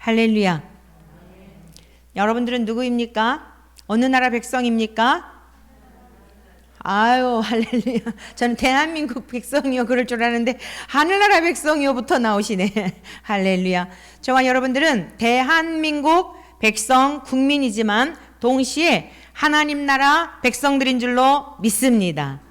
할렐루야. 여러분들은 누구입니까? 어느 나라 백성입니까? 아유, 할렐루야. 저는 대한민국 백성이요 그럴 줄 알았는데 하늘나라 백성이요부터 나오시네. 할렐루야. 저와 여러분들은 대한민국 백성 국민이지만 동시에 하나님 나라 백성들인 줄로 믿습니다.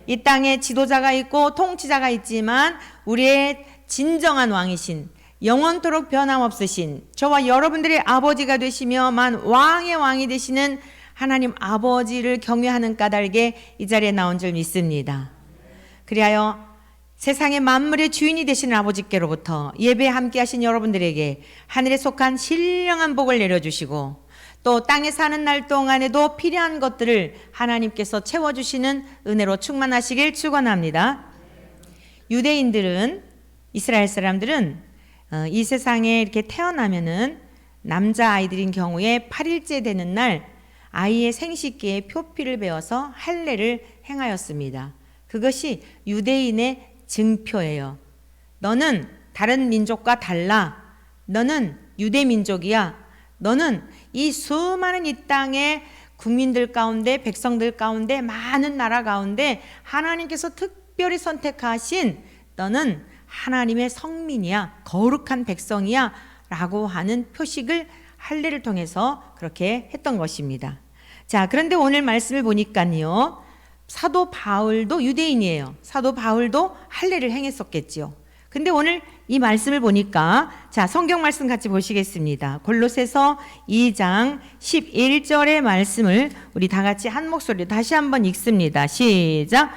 이 땅에 지도자가 있고 통치자가 있지만 우리의 진정한 왕이신, 영원토록 변함없으신, 저와 여러분들의 아버지가 되시며 만 왕의 왕이 되시는 하나님 아버지를 경외하는 까닭에 이 자리에 나온 줄 믿습니다. 그리하여 세상의 만물의 주인이 되시는 아버지께로부터 예배에 함께 하신 여러분들에게 하늘에 속한 신령한 복을 내려주시고 또 땅에 사는 날 동안에도 필요한 것들을 하나님께서 채워주시는 은혜로 충만하시길 축원합니다. 유대인들은, 이스라엘 사람들은 이 세상에 이렇게 태어나면은 남자아이들인 경우에 8일째 되는 날 아이의 생식기에 표피를 베어서 할례를 행하였습니다. 그것이 유대인의 증표예요. 너는 다른 민족과 달라. 너는 유대 민족이야. 너는 이 수많은 이 땅의 국민들 가운데, 백성들 가운데, 많은 나라 가운데 하나님께서 특별히 선택하신 너는 하나님의 성민이야, 거룩한 백성이야 라고 하는 표식을 할례를 통해서 그렇게 했던 것입니다. 자, 그런데 오늘 말씀을 보니까요, 사도 바울도 유대인이에요. 사도 바울도 할례를 행했었겠지요. 근데 오늘 이 말씀을 보니까, 자, 성경 말씀 같이 보시겠습니다. 골로새서 2장 11절의 말씀을 우리 다 같이 한 목소리로 다시 한번 읽습니다. 시작.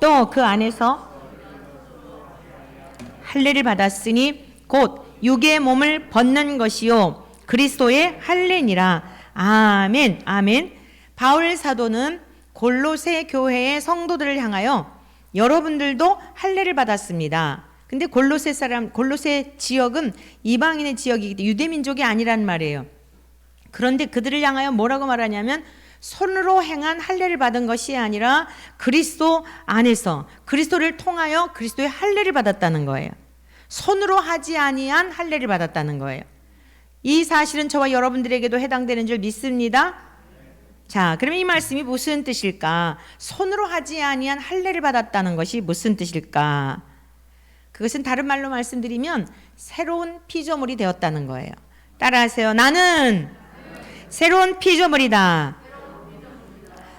또 그 안에서 할례를 받았으니 곧 육의 몸을 벗는 것이요 그리스도의 할례니라. 아멘. 아멘. 바울 사도는 골로새 교회의 성도들을 향하여 여러분들도 할례를 받았습니다. 근데 골로새 지역은 이방인의 지역이기 때문에 유대 민족이 아니란 말이에요. 그런데 그들을 향하여 뭐라고 말하냐면 손으로 행한 할례를 받은 것이 아니라 그리스도 안에서 그리스도를 통하여 그리스도의 할례를 받았다는 거예요. 손으로 하지 아니한 할례를 받았다는 거예요. 이 사실은 저와 여러분들에게도 해당되는 줄 믿습니다. 자, 그러면 이 말씀이 무슨 뜻일까? 손으로 하지 아니한 할례를 받았다는 것이 무슨 뜻일까? 그것은 다른 말로 말씀드리면 새로운 피조물이 되었다는 거예요. 따라하세요. 나는 새로운 피조물이다.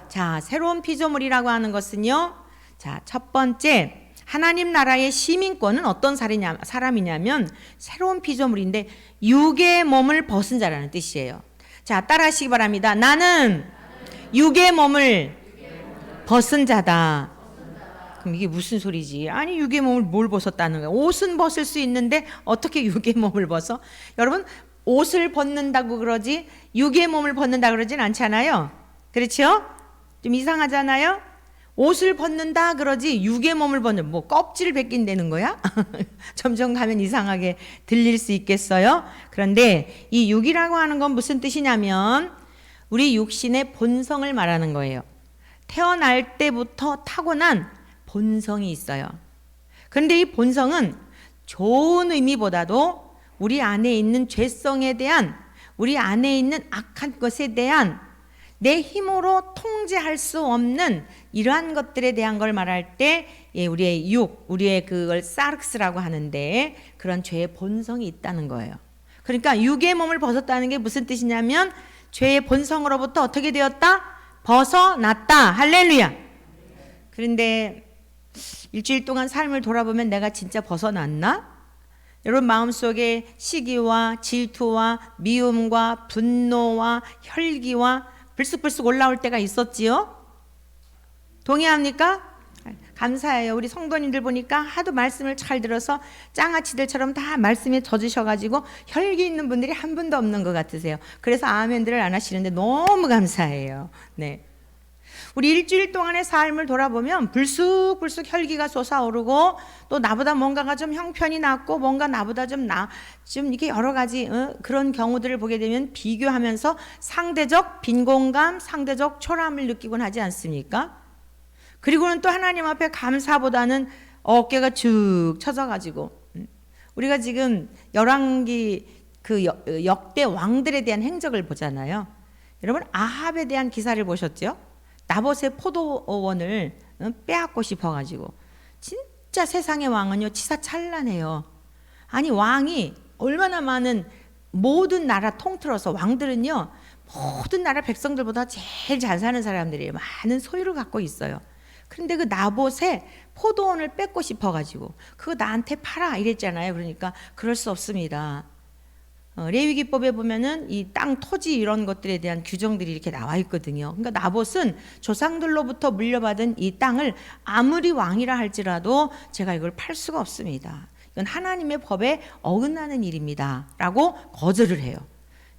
자, 새로운 피조물이라고 하는 것은요, 자, 첫 번째, 하나님 나라의 시민권은 어떤 사람이냐면 새로운 피조물인데 육의 몸을 벗은 자라는 뜻이에요. 자, 따라하시기 바랍니다. 나는 육의 몸을 벗은 자다. 그럼 이게 무슨 소리지? 아니, 육의 몸을 뭘 벗었다는 거야? 옷은 벗을 수 있는데 어떻게 육의 몸을 벗어? 여러분, 옷을 벗는다고 그러지 육의 몸을 벗는다 그러진 않잖아요. 그렇죠? 좀 이상하잖아요. 옷을 벗는다 그러지 육의 몸을 벗는, 뭐 껍질을 벗긴다는 거야? 점점 가면 이상하게 들릴 수 있겠어요. 그런데 이 육이라고 하는 건 무슨 뜻이냐면 우리 육신의 본성을 말하는 거예요. 태어날 때부터 타고난 본성이 있어요. 그런데 이 본성은 좋은 의미보다도 우리 안에 있는 죄성에 대한, 우리 안에 있는 악한 것에 대한 내 힘으로 통제할 수 없는 이러한 것들에 대한 걸 말할 때 우리의 육, 우리의 그걸 사르크스라고 하는데 그런 죄의 본성이 있다는 거예요. 그러니까 육의 몸을 벗었다는 게 무슨 뜻이냐면 죄의 본성으로부터 어떻게 되었다? 벗어났다. 할렐루야. 그런데 일주일 동안 삶을 돌아보면 내가 진짜 벗어났나? 여러분 마음속에 시기와 질투와 미움과 분노와 혈기와 불쑥불쑥 올라올 때가 있었지요? 동의합니까? 감사해요. 우리 성도님들 보니까 하도 말씀을 잘 들어서 짱아치들처럼 다 말씀에 젖으셔가지고 혈기 있는 분들이 한 분도 없는 것 같으세요. 그래서 아멘들을 안 하시는데 너무 감사해요. 네. 우리 일주일 동안의 삶을 돌아보면 불쑥불쑥 혈기가 솟아오르고 또 나보다 뭔가가 좀 형편이 낫고 뭔가 나보다 좀 이게 여러 가지 그런 경우들을 보게 되면 비교하면서 상대적 빈곤감, 상대적 초라함을 느끼곤 하지 않습니까? 그리고는 또 하나님 앞에 감사보다는 어깨가 축 처져가지고 우리가 지금 열왕기 그 역대 왕들에 대한 행적을 보잖아요. 여러분 아합에 대한 기사를 보셨죠? 나봇의 포도원을 빼앗고 싶어가지고 진짜 세상의 왕은요 치사찬란해요. 아니 왕이 얼마나 많은 모든 나라 통틀어서 왕들은요 모든 나라 백성들보다 제일 잘 사는 사람들이에요. 많은 소유를 갖고 있어요. 그런데 그 나봇의 포도원을 뺏고 싶어가지고 그거 나한테 팔아 이랬잖아요. 그러니까 그럴 수 없습니다. 레위기법에 보면은 이 땅, 토지 이런 것들에 대한 규정들이 이렇게 나와 있거든요. 그러니까 나봇은 조상들로부터 물려받은 이 땅을 아무리 왕이라 할지라도 제가 이걸 팔 수가 없습니다. 이건 하나님의 법에 어긋나는 일입니다. 라고 거절을 해요.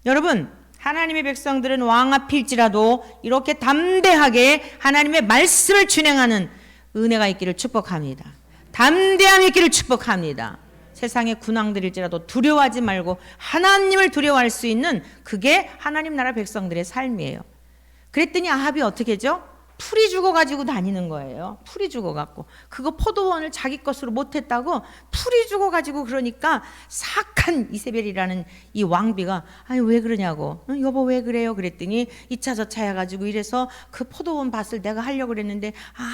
여러분, 하나님의 백성들은 왕 앞일지라도 이렇게 담대하게 하나님의 말씀을 준행하는 은혜가 있기를 축복합니다. 담대함이 있기를 축복합니다. 세상의 군왕들일지라도 두려워하지 말고 하나님을 두려워할 수 있는 그게 하나님 나라 백성들의 삶이에요. 그랬더니 아합이 어떻게 하죠? 풀이 죽어가지고 다니는 거예요. 풀이 죽어갖고 그거 포도원을 자기 것으로 못했다고 풀이 죽어가지고 그러니까 사악한 이세벨이라는 이 왕비가 아니 왜 그러냐고 여보 왜 그래요? 그랬더니 이차 저차 해가지고 이래서 그 포도원 밭을 내가 하려고 그랬는데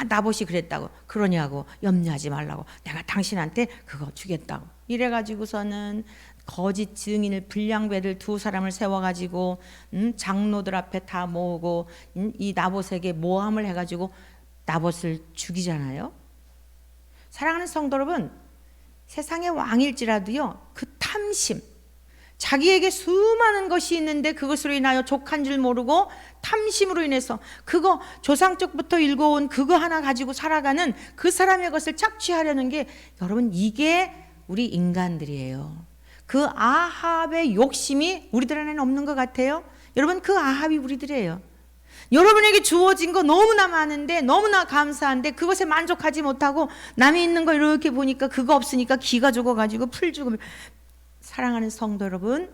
나봇이 그랬다고 그러냐고 염려하지 말라고 내가 당신한테 그거 주겠다고 이래가지고서는 거짓 증인을 불량배들 두 사람을 세워가지고 장로들 앞에 다 모으고 이 나봇에게 모함을 해가지고 나봇을 죽이잖아요. 사랑하는 성도 여러분, 세상의 왕일지라도요 그 탐심, 자기에게 수많은 것이 있는데 그것으로 인하여 족한 줄 모르고 탐심으로 인해서 그거 조상적부터 일궈온 그거 하나 가지고 살아가는 그 사람의 것을 착취하려는 게 여러분 이게 우리 인간들이에요. 그 아합의 욕심이 우리들 안에는 없는 것 같아요. 여러분 그 아합이 우리들이에요. 여러분에게 주어진 거 너무나 많은데 너무나 감사한데 그것에 만족하지 못하고 남이 있는 거 이렇게 보니까 그거 없으니까 기가 죽어가지고 풀 죽으면 사랑하는 성도 여러분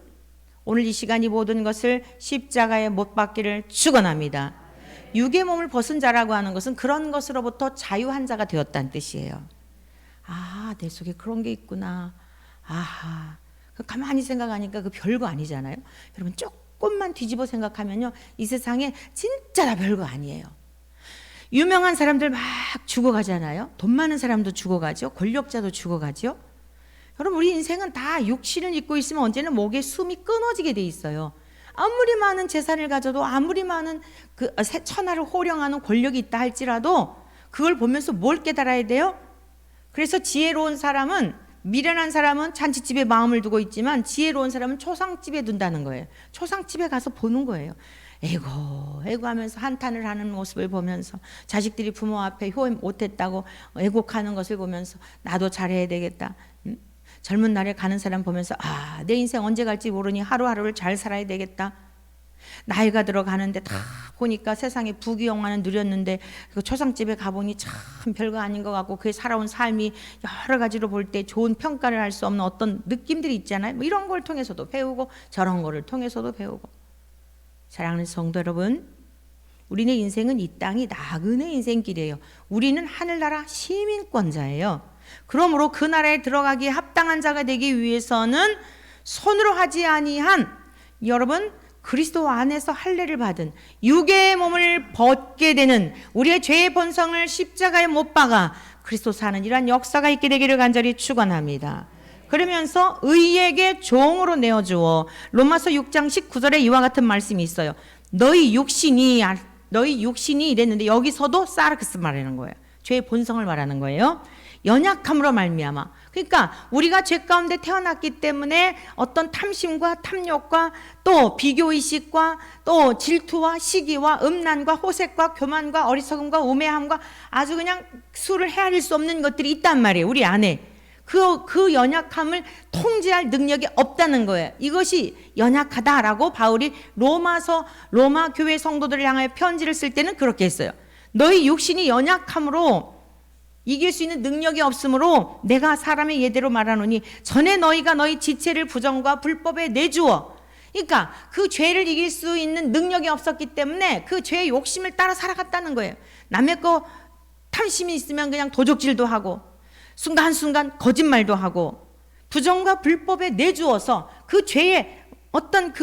오늘 이 시간 이 모든 것을 십자가에 못 박기를 축원합니다. 육의 몸을 벗은 자라고 하는 것은 그런 것으로부터 자유한 자가 되었다는 뜻이에요. 내 속에 그런 게 있구나. 가만히 생각하니까 그 별거 아니잖아요. 여러분 조금만 뒤집어 생각하면요 이 세상에 진짜 다 별거 아니에요. 유명한 사람들 막 죽어가잖아요. 돈 많은 사람도 죽어가죠. 권력자도 죽어가죠. 여러분 우리 인생은 다 육신을 입고 있으면 언제는 목에 숨이 끊어지게 돼 있어요. 아무리 많은 재산을 가져도 아무리 많은 그 천하를 호령하는 권력이 있다 할지라도 그걸 보면서 뭘 깨달아야 돼요? 그래서 지혜로운 사람은 미련한 사람은 잔치집에 마음을 두고 있지만 지혜로운 사람은 초상집에 둔다는 거예요. 초상집에 가서 보는 거예요. 에고 하면서 한탄을 하는 모습을 보면서 자식들이 부모 앞에 효임 못했다고 애곡하는 것을 보면서 나도 잘해야 되겠다. 젊은 날에 가는 사람 보면서 내 인생 언제 갈지 모르니 하루하루를 잘 살아야 되겠다. 나이가 들어가는데 다 보니까 세상에 부귀영화는 누렸는데 그 초상집에 가보니 참 별거 아닌 것 같고 그에 살아온 삶이 여러 가지로 볼 때 좋은 평가를 할 수 없는 어떤 느낌들이 있잖아요. 뭐 이런 걸 통해서도 배우고 저런 거를 통해서도 배우고. 사랑하는 성도 여러분, 우리의 인생은 이 땅이 나그네 인생길이에요. 우리는 하늘나라 시민권자예요. 그러므로 그 나라에 들어가기에 합당한 자가 되기 위해서는 손으로 하지 아니한 여러분 그리스도 안에서 할례를 받은 육의 몸을 벗게 되는 우리의 죄의 본성을 십자가에 못 박아 그리스도 사는 이러한 역사가 있게 되기를 간절히 축원합니다. 그러면서 의에게 종으로 내어주어 로마서 6장 19절에 이와 같은 말씀이 있어요. 너희 육신이 이랬는데 여기서도 사르크스 말하는 거예요. 죄의 본성을 말하는 거예요. 연약함으로 말미암아. 그러니까 우리가 죄 가운데 태어났기 때문에 어떤 탐심과 탐욕과 또 비교의식과 또 질투와 시기와 음란과 호색과 교만과 어리석음과 우매함과 아주 그냥 수를 헤아릴 수 없는 것들이 있단 말이에요. 우리 안에. 그 연약함을 통제할 능력이 없다는 거예요. 이것이 연약하다라고 바울이 로마 교회 성도들을 향하여 편지를 쓸 때는 그렇게 했어요. 너희 육신이 연약함으로 이길 수 있는 능력이 없으므로 내가 사람의 예대로 말하노니 전에 너희가 너희 지체를 부정과 불법에 내주어 그러니까 그 죄를 이길 수 있는 능력이 없었기 때문에 그 죄의 욕심을 따라 살아갔다는 거예요. 남의 거 탐심이 있으면 그냥 도적질도 하고 순간순간 거짓말도 하고 부정과 불법에 내주어서 그 죄의 어떤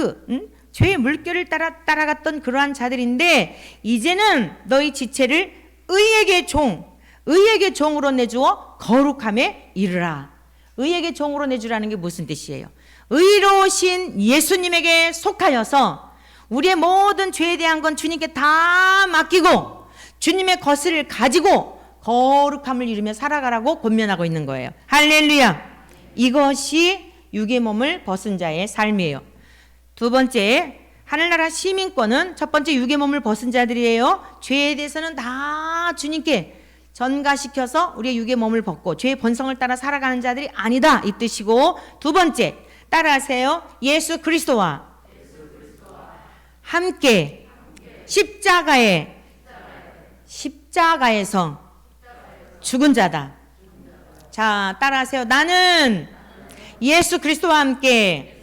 죄의 물결을 따라갔던 그러한 자들인데 이제는 너희 지체를 의에게 종으로 내주어 거룩함에 이르라. 의에게 종으로 내주라는 게 무슨 뜻이에요? 의로우신 예수님에게 속하여서 우리의 모든 죄에 대한 건 주님께 다 맡기고 주님의 것을 가지고 거룩함을 이루며 살아가라고 권면하고 있는 거예요. 할렐루야. 이것이 육의 몸을 벗은 자의 삶이에요. 두 번째, 하늘나라 시민권은 첫 번째 육의 몸을 벗은 자들이에요. 죄에 대해서는 다 주님께 전가시켜서 우리의 육의 몸을 벗고 죄의 본성을 따라 살아가는 자들이 아니다, 이 뜻이고, 두 번째, 따라하세요. 예수 그리스도와 함께 십자가에서 죽은 자다. 자, 따라하세요. 나는 예수 그리스도와 함께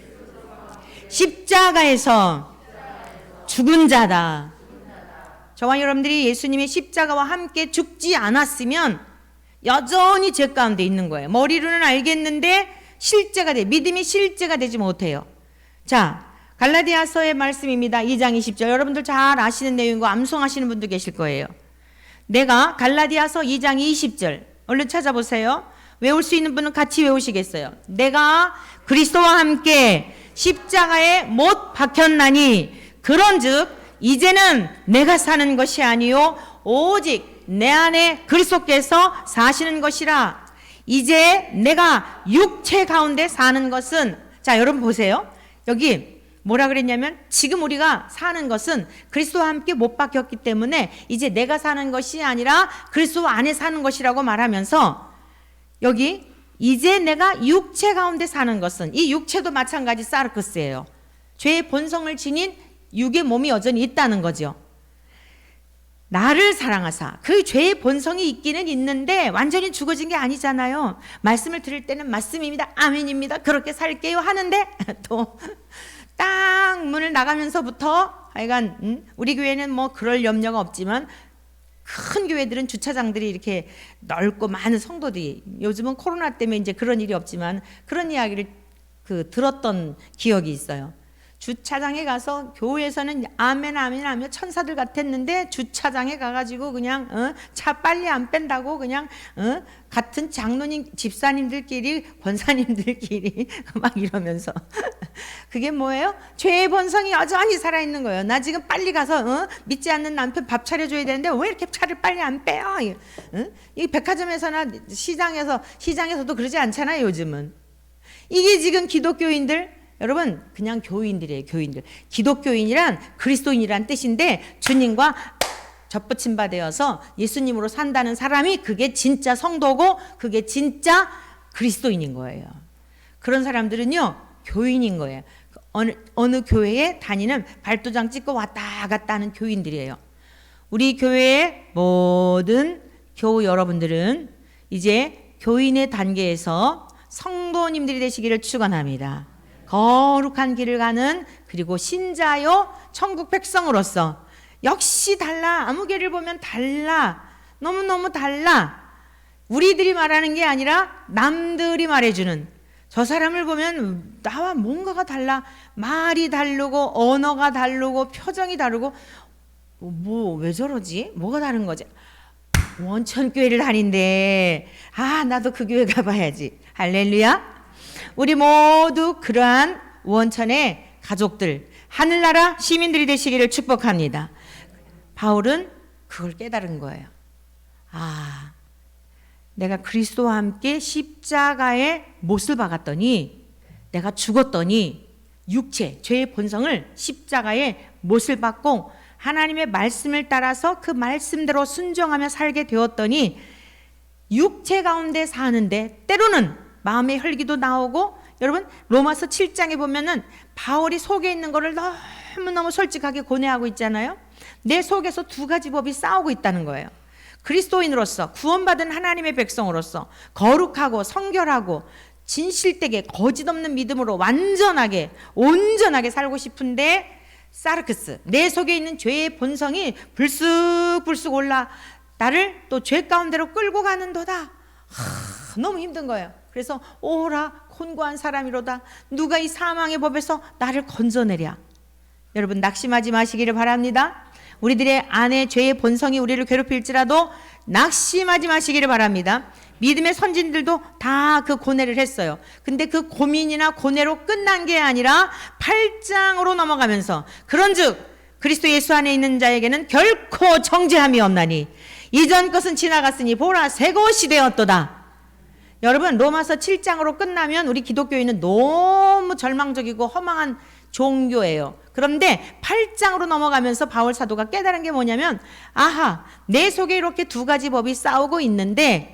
십자가에서 죽은 자다. 저와 여러분들이 예수님의 십자가와 함께 죽지 않았으면 여전히 죄 가운데 있는 거예요. 머리로는 알겠는데 믿음이 실제가 되지 못해요. 자, 갈라디아서의 말씀입니다. 2장 20절. 여러분들 잘 아시는 내용이고 암송하시는 분도 계실 거예요. 내가 갈라디아서 2장 20절 얼른 찾아보세요. 외울 수 있는 분은 같이 외우시겠어요? 내가 그리스도와 함께 십자가에 못 박혔나니 그런즉 이제는 내가 사는 것이 아니요 오직 내 안에 그리스도께서 사시는 것이라. 이제 내가 육체 가운데 사는 것은, 자 여러분 보세요. 여기 뭐라 그랬냐면 지금 우리가 사는 것은 그리스도와 함께 못 박혔기 때문에 이제 내가 사는 것이 아니라 그리스도 안에 사는 것이라고 말하면서 여기 이제 내가 육체 가운데 사는 것은, 이 육체도 마찬가지 사르크스예요. 죄의 본성을 지닌 육의 몸이 여전히 있다는 거죠. 나를 사랑하사, 그 죄의 본성이 있기는 있는데 완전히 죽어진 게 아니잖아요. 말씀을 들을 때는 맞습니다, 아멘입니다, 그렇게 살게요 하는데 또 딱 문을 나가면서부터 하여간 우리 교회는 뭐 그럴 염려가 없지만 큰 교회들은 주차장들이 이렇게 넓고 많은 성도들이, 요즘은 코로나 때문에 이제 그런 일이 없지만 그런 이야기를 들었던 기억이 있어요. 주차장에 가서 교회에서는 아멘 아멘 하며 천사들 같았는데 주차장에 가가지고 그냥 차 빨리 안 뺀다고 그냥 같은 장로님 집사님들끼리 권사님들끼리 막 이러면서 그게 뭐예요? 죄의 본성이 여전히 살아있는 거예요. 나 지금 빨리 가서 믿지 않는 남편 밥 차려줘야 되는데 왜 이렇게 차를 빨리 안 빼요? 이 백화점에서나 시장에서도 그러지 않잖아요, 요즘은. 이게 지금 기독교인들, 여러분 그냥 교인들이에요. 교인들. 기독교인이란 그리스도인이란 뜻인데 주님과 접붙임 바 되어서 예수님으로 산다는 사람이 그게 진짜 성도고 그게 진짜 그리스도인인 거예요. 그런 사람들은요 교인인 거예요. 어느 교회에 다니는 발도장 찍고 왔다 갔다 하는 교인들이에요. 우리 교회의 모든 교우 여러분들은 이제 교인의 단계에서 성도님들이 되시기를 축원합니다. 거룩한 길을 가는, 그리고 신자요 천국 백성으로서 역시 달라. 아무 교회를 보면 달라. 너무너무 달라. 우리들이 말하는 게 아니라 남들이 말해주는, 저 사람을 보면 나와 뭔가가 달라. 말이 다르고 언어가 다르고 표정이 다르고 뭐 왜 저러지? 뭐가 다른 거지? 원천교회를 다닌대. 나도 그 교회 가봐야지. 할렐루야. 우리 모두 그러한 원천의 가족들, 하늘나라 시민들이 되시기를 축복합니다. 바울은 그걸 깨달은 거예요. 내가 그리스도와 함께 십자가에 못을 박았더니, 내가 죽었더니 육체, 죄의 본성을 십자가에 못을 박고 하나님의 말씀을 따라서 그 말씀대로 순종하며 살게 되었더니 육체 가운데 사는데 때로는 마음의 혈기도 나오고, 여러분 로마서 7장에 보면은 바울이 속에 있는 거를 너무너무 솔직하게 고뇌하고 있잖아요. 내 속에서 두 가지 법이 싸우고 있다는 거예요. 그리스도인으로서, 구원받은 하나님의 백성으로서 거룩하고 성결하고 진실되게 거짓 없는 믿음으로 완전하게 온전하게 살고 싶은데 사르크스, 내 속에 있는 죄의 본성이 불쑥불쑥 올라 나를 또 죄 가운데로 끌고 가는도다. 너무 힘든 거예요. 그래서 오라 곤고한 사람이로다. 누가 이 사망의 법에서 나를 건져내랴. 여러분 낙심하지 마시기를 바랍니다. 우리들의 안에 죄의 본성이 우리를 괴롭힐지라도 낙심하지 마시기를 바랍니다. 믿음의 선진들도 다 그 고뇌를 했어요. 근데 그 고민이나 고뇌로 끝난 게 아니라 8장으로 넘어가면서 그런즉 그리스도 예수 안에 있는 자에게는 결코 정죄함이 없나니 이전 것은 지나갔으니 보라 새 것이 되었도다. 여러분 로마서 7장으로 끝나면 우리 기독교인은 너무 절망적이고 허망한 종교예요. 그런데 8장으로 넘어가면서 바울 사도가 깨달은 게 뭐냐면 아하, 내 속에 이렇게 두 가지 법이 싸우고 있는데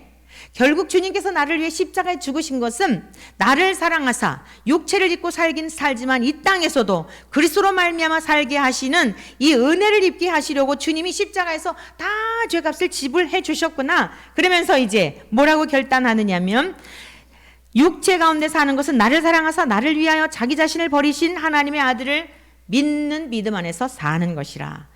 결국 주님께서 나를 위해 십자가에 죽으신 것은 나를 사랑하사 육체를 입고 살긴 살지만 이 땅에서도 그리스도로 말미암아 살게 하시는 이 은혜를 입게 하시려고 주님이 십자가에서 다 죄값을 지불해 주셨구나. 그러면서 이제 뭐라고 결단하느냐면 육체 가운데 사는 것은 나를 사랑하사 나를 위하여 자기 자신을 버리신 하나님의 아들을 믿는 믿음 안에서 사는 것이라.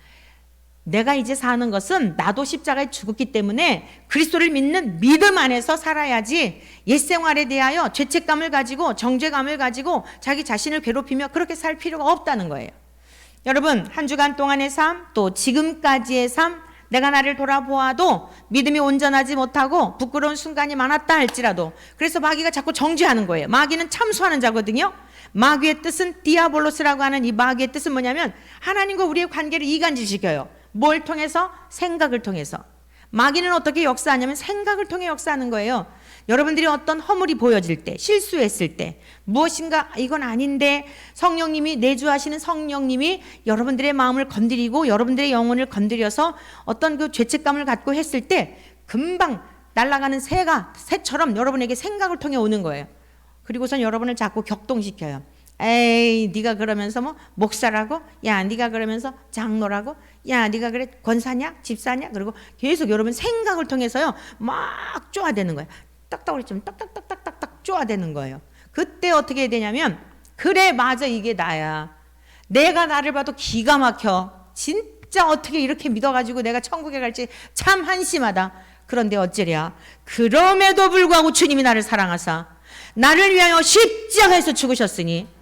내가 이제 사는 것은 나도 십자가에 죽었기 때문에 그리스도를 믿는 믿음 안에서 살아야지 옛생활에 대하여 죄책감을 가지고 정죄감을 가지고 자기 자신을 괴롭히며 그렇게 살 필요가 없다는 거예요. 여러분 한 주간 동안의 삶 또 지금까지의 삶 내가 나를 돌아보아도 믿음이 온전하지 못하고 부끄러운 순간이 많았다 할지라도 그래서 마귀가 자꾸 정죄하는 거예요. 마귀는 참소하는 자거든요. 마귀의 뜻은 디아볼로스라고 하는 이 마귀의 뜻은 뭐냐면 하나님과 우리의 관계를 이간질시켜요. 뭘 통해서? 생각을 통해서. 마귀는 어떻게 역사하냐면 생각을 통해 역사하는 거예요. 여러분들이 어떤 허물이 보여질 때, 실수했을 때, 무엇인가 이건 아닌데 성령님이 내주하시는 성령님이 여러분들의 마음을 건드리고 여러분들의 영혼을 건드려서 어떤 그 죄책감을 갖고 했을 때 금방 날아가는 새처럼 여러분에게 생각을 통해 오는 거예요. 그리고선 여러분을 자꾸 격동시켜요. 에이 네가 그러면서 뭐 목사라고? 야 네가 그러면서 장로라고? 야 네가 그래 권사냐? 집사냐? 그리고 계속 여러분 생각을 통해서요 막 쪼아대는 거예요. 딱딱으로 좀 딱딱딱딱딱 쪼아대는 거예요. 그때 어떻게 해야 되냐면 그래 맞아 이게 나야. 내가 나를 봐도 기가 막혀. 진짜 어떻게 이렇게 믿어가지고 내가 천국에 갈지 참 한심하다. 그런데 어쩌랴. 그럼에도 불구하고 주님이 나를 사랑하사 나를 위하여 십자가에서 죽으셨으니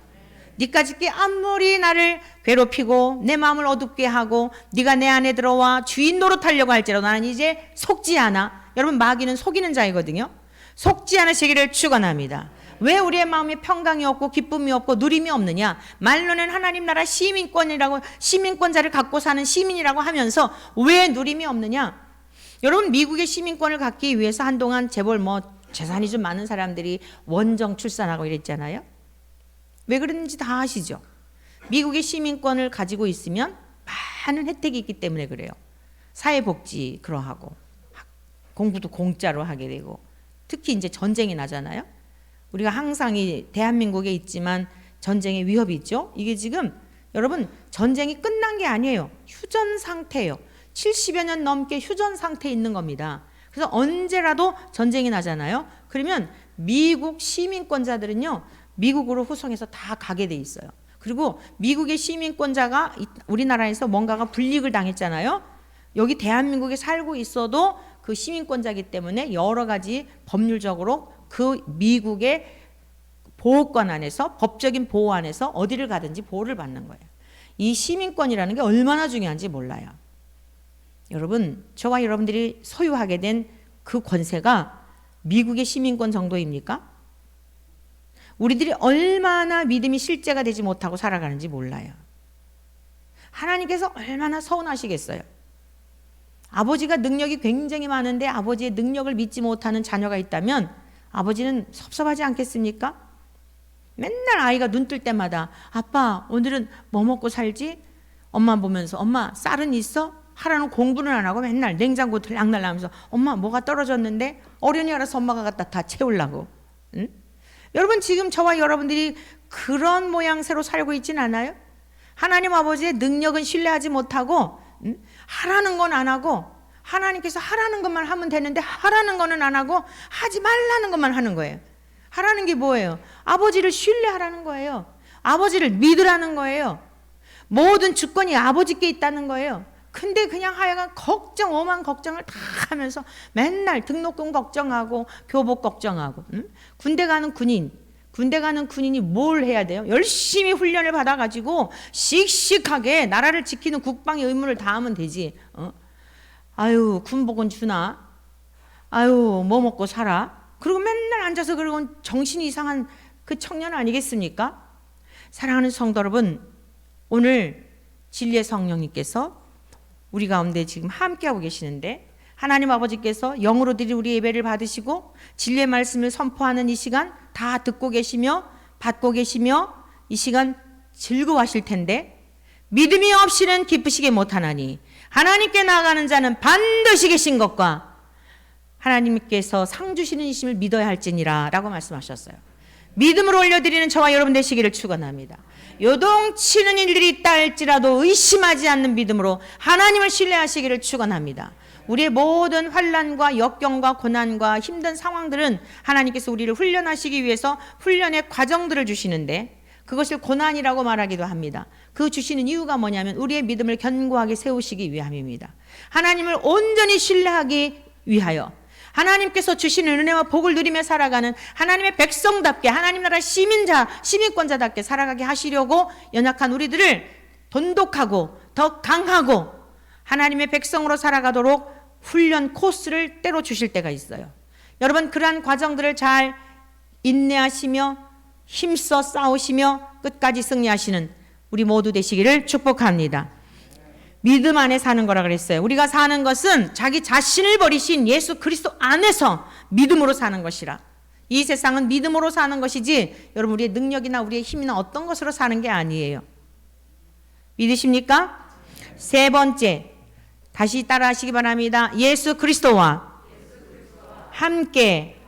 니까짓게 아무리 나를 괴롭히고 내 마음을 어둡게 하고 네가 내 안에 들어와 주인 노릇하려고 할지라도 나는 이제 속지 않아. 여러분 마귀는 속이는 자이거든요. 속지 않으시기를 축원합니다. 왜 우리의 마음에 평강이 없고 기쁨이 없고 누림이 없느냐? 말로는 하나님 나라 시민권자를 갖고 사는 시민이라고 하면서 왜 누림이 없느냐? 여러분 미국의 시민권을 갖기 위해서 한동안 재벌 재산이 좀 많은 사람들이 원정 출산하고 이랬잖아요. 왜 그랬는지 다 아시죠? 미국의 시민권을 가지고 있으면 많은 혜택이 있기 때문에 그래요. 사회복지 그러하고 공부도 공짜로 하게 되고 특히 이제 전쟁이 나잖아요. 우리가 항상 이 대한민국에 있지만 전쟁의 위협이 있죠. 이게 지금 여러분 전쟁이 끝난 게 아니에요. 휴전 상태예요. 70여 년 넘게 휴전 상태에 있는 겁니다. 그래서 언제라도 전쟁이 나잖아요. 그러면 미국 시민권자들은요. 미국으로 후송해서 다 가게 돼 있어요. 그리고 미국의 시민권자가 우리나라에서 뭔가가 불이익을 당했잖아요. 여기 대한민국에 살고 있어도 그 시민권자이기 때문에 여러 가지 법률적으로 그 미국의 보호권 안에서 법적인 보호 안에서 어디를 가든지 보호를 받는 거예요. 이 시민권이라는 게 얼마나 중요한지 몰라요. 여러분 저와 여러분들이 소유하게 된 그 권세가 미국의 시민권 정도입니까? 우리들이 얼마나 믿음이 실제가 되지 못하고 살아가는지 몰라요. 하나님께서 얼마나 서운하시겠어요. 아버지가 능력이 굉장히 많은데 아버지의 능력을 믿지 못하는 자녀가 있다면 아버지는 섭섭하지 않겠습니까? 맨날 아이가 눈 뜰 때마다 아빠 오늘은 뭐 먹고 살지? 엄마 보면서 엄마 쌀은 있어? 하라는 공부는 안 하고 맨날 냉장고 들락날락하면서 엄마 뭐가 떨어졌는데 어른이 알아서 엄마가 갖다 다 채우려고. 응? 여러분 지금 저와 여러분들이 그런 모양새로 살고 있진 않아요? 하나님 아버지의 능력은 신뢰하지 못하고 하라는 건 안 하고 하나님께서 하라는 것만 하면 되는데 하라는 거는 안 하고 하지 말라는 것만 하는 거예요. 하라는 게 뭐예요? 아버지를 신뢰하라는 거예요. 아버지를 믿으라는 거예요. 모든 주권이 아버지께 있다는 거예요. 근데 그냥 하여간 오만 걱정을 다 하면서 맨날 등록금 걱정하고 교복 걱정하고 군대 가는 군인 군대 가는 군인이 뭘 해야 돼요? 열심히 훈련을 받아가지고 씩씩하게 나라를 지키는 국방의 의무를 다하면 되지. 아유, 군복은 주나? 아유, 뭐 먹고 살아? 그리고 맨날 앉아서 그러고 정신이 이상한 그 청년 아니겠습니까? 사랑하는 성도 여러분, 오늘 진리의 성령님께서 우리 가운데 지금 함께하고 계시는데, 하나님 아버지께서 영으로 드린 우리 예배를 받으시고 진리의 말씀을 선포하는 이 시간 다 듣고 계시며 받고 계시며 이 시간 즐거워하실 텐데, 믿음이 없이는 기쁘시게 못하나니 하나님께 나아가는 자는 반드시 계신 것과 하나님께서 상 주시는 이심을 믿어야 할지니라 라고 말씀하셨어요. 믿음으로 올려드리는 저와 여러분 되시기를 축원합니다. 요동치는 일들이 있다 할지라도 의심하지 않는 믿음으로 하나님을 신뢰하시기를 축원합니다. 우리의 모든 환난과 역경과 고난과 힘든 상황들은 하나님께서 우리를 훈련하시기 위해서 훈련의 과정들을 주시는데, 그것을 고난이라고 말하기도 합니다. 그 주시는 이유가 뭐냐면 우리의 믿음을 견고하게 세우시기 위함입니다. 하나님을 온전히 신뢰하기 위하여 하나님께서 주시는 은혜와 복을 누리며 살아가는 하나님의 백성답게, 하나님 나라 시민권자답게 살아가게 하시려고 연약한 우리들을 돈독하고 더 강하고 하나님의 백성으로 살아가도록 훈련 코스를 때로 주실 때가 있어요. 여러분, 그러한 과정들을 잘 인내하시며 힘써 싸우시며 끝까지 승리하시는 우리 모두 되시기를 축복합니다. 믿음 안에 사는 거라 그랬어요. 우리가 사는 것은 자기 자신을 버리신 예수 그리스도 안에서 믿음으로 사는 것이라. 이 세상은 믿음으로 사는 것이지 여러분 우리의 능력이나 우리의 힘이나 어떤 것으로 사는 게 아니에요. 믿으십니까? 세 번째, 다시 따라하시기 바랍니다. 예수 그리스도와 함께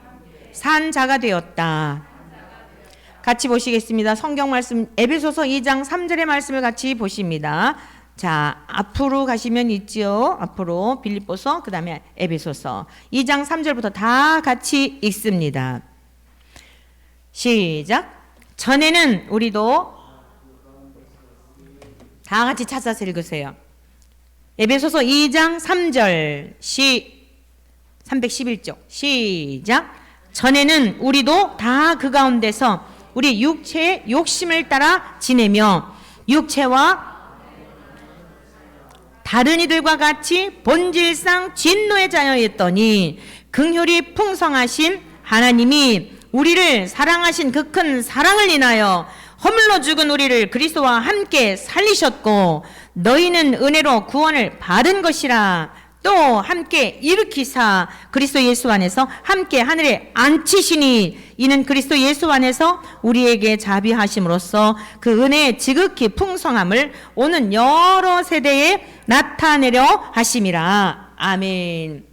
산 자가 되었다. 같이 보시겠습니다. 성경 말씀 에베소서 2장 3절의 말씀을 같이 보십니다. 자, 앞으로 가시면 있지요. 앞으로 빌립보서, 그 다음에 에베소서 2장 3절부터 다 같이 읽습니다. 시작. 전에는 우리도 다 같이 찾아서 읽으세요. 에베소서 2장 3절 311쪽 시작. 전에는 우리도 다 그 가운데서 우리 육체의 욕심을 따라 지내며 육체와 다른 이들과 같이 본질상 진노의 자녀였더니 긍휼이 풍성하신 하나님이 우리를 사랑하신 그 큰 사랑을 인하여 허물로 죽은 우리를 그리스도와 함께 살리셨고 너희는 은혜로 구원을 받은 것이라. 또 함께 일으키사 그리스도 예수 안에서 함께 하늘에 앉히시니 이는 그리스도 예수 안에서 우리에게 자비하심으로써 그 은혜의 지극히 풍성함을 오는 여러 세대에 나타내려 하심이라. 아멘.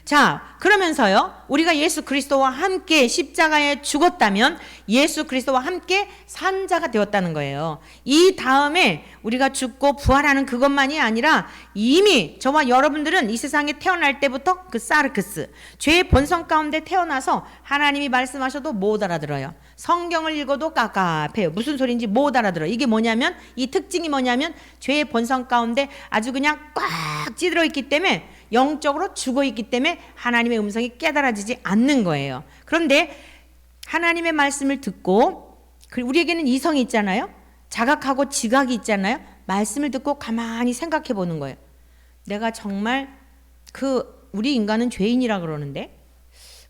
자, 그러면서요, 우리가 예수 그리스도와 함께 십자가에 죽었다면 예수 그리스도와 함께 산 자가 되었다는 거예요. 이 다음에 우리가 죽고 부활하는 그것만이 아니라 이미 저와 여러분들은 이 세상에 태어날 때부터 그 사르크스, 죄의 본성 가운데 태어나서 하나님이 말씀하셔도 못 알아들어요. 성경을 읽어도 깝깝해요. 무슨 소리인지 못 알아들어요. 이게 뭐냐면, 이 특징이 뭐냐면 죄의 본성 가운데 아주 그냥 꽉 찌들어 있기 때문에, 영적으로 죽어 있기 때문에 하나님의 음성이 깨달아지지 않는 거예요. 그런데 하나님의 말씀을 듣고, 우리에게는 이성이 있잖아요. 자각하고 지각이 있잖아요. 말씀을 듣고 가만히 생각해 보는 거예요. 내가 정말 우리 인간은 죄인이라 그러는데,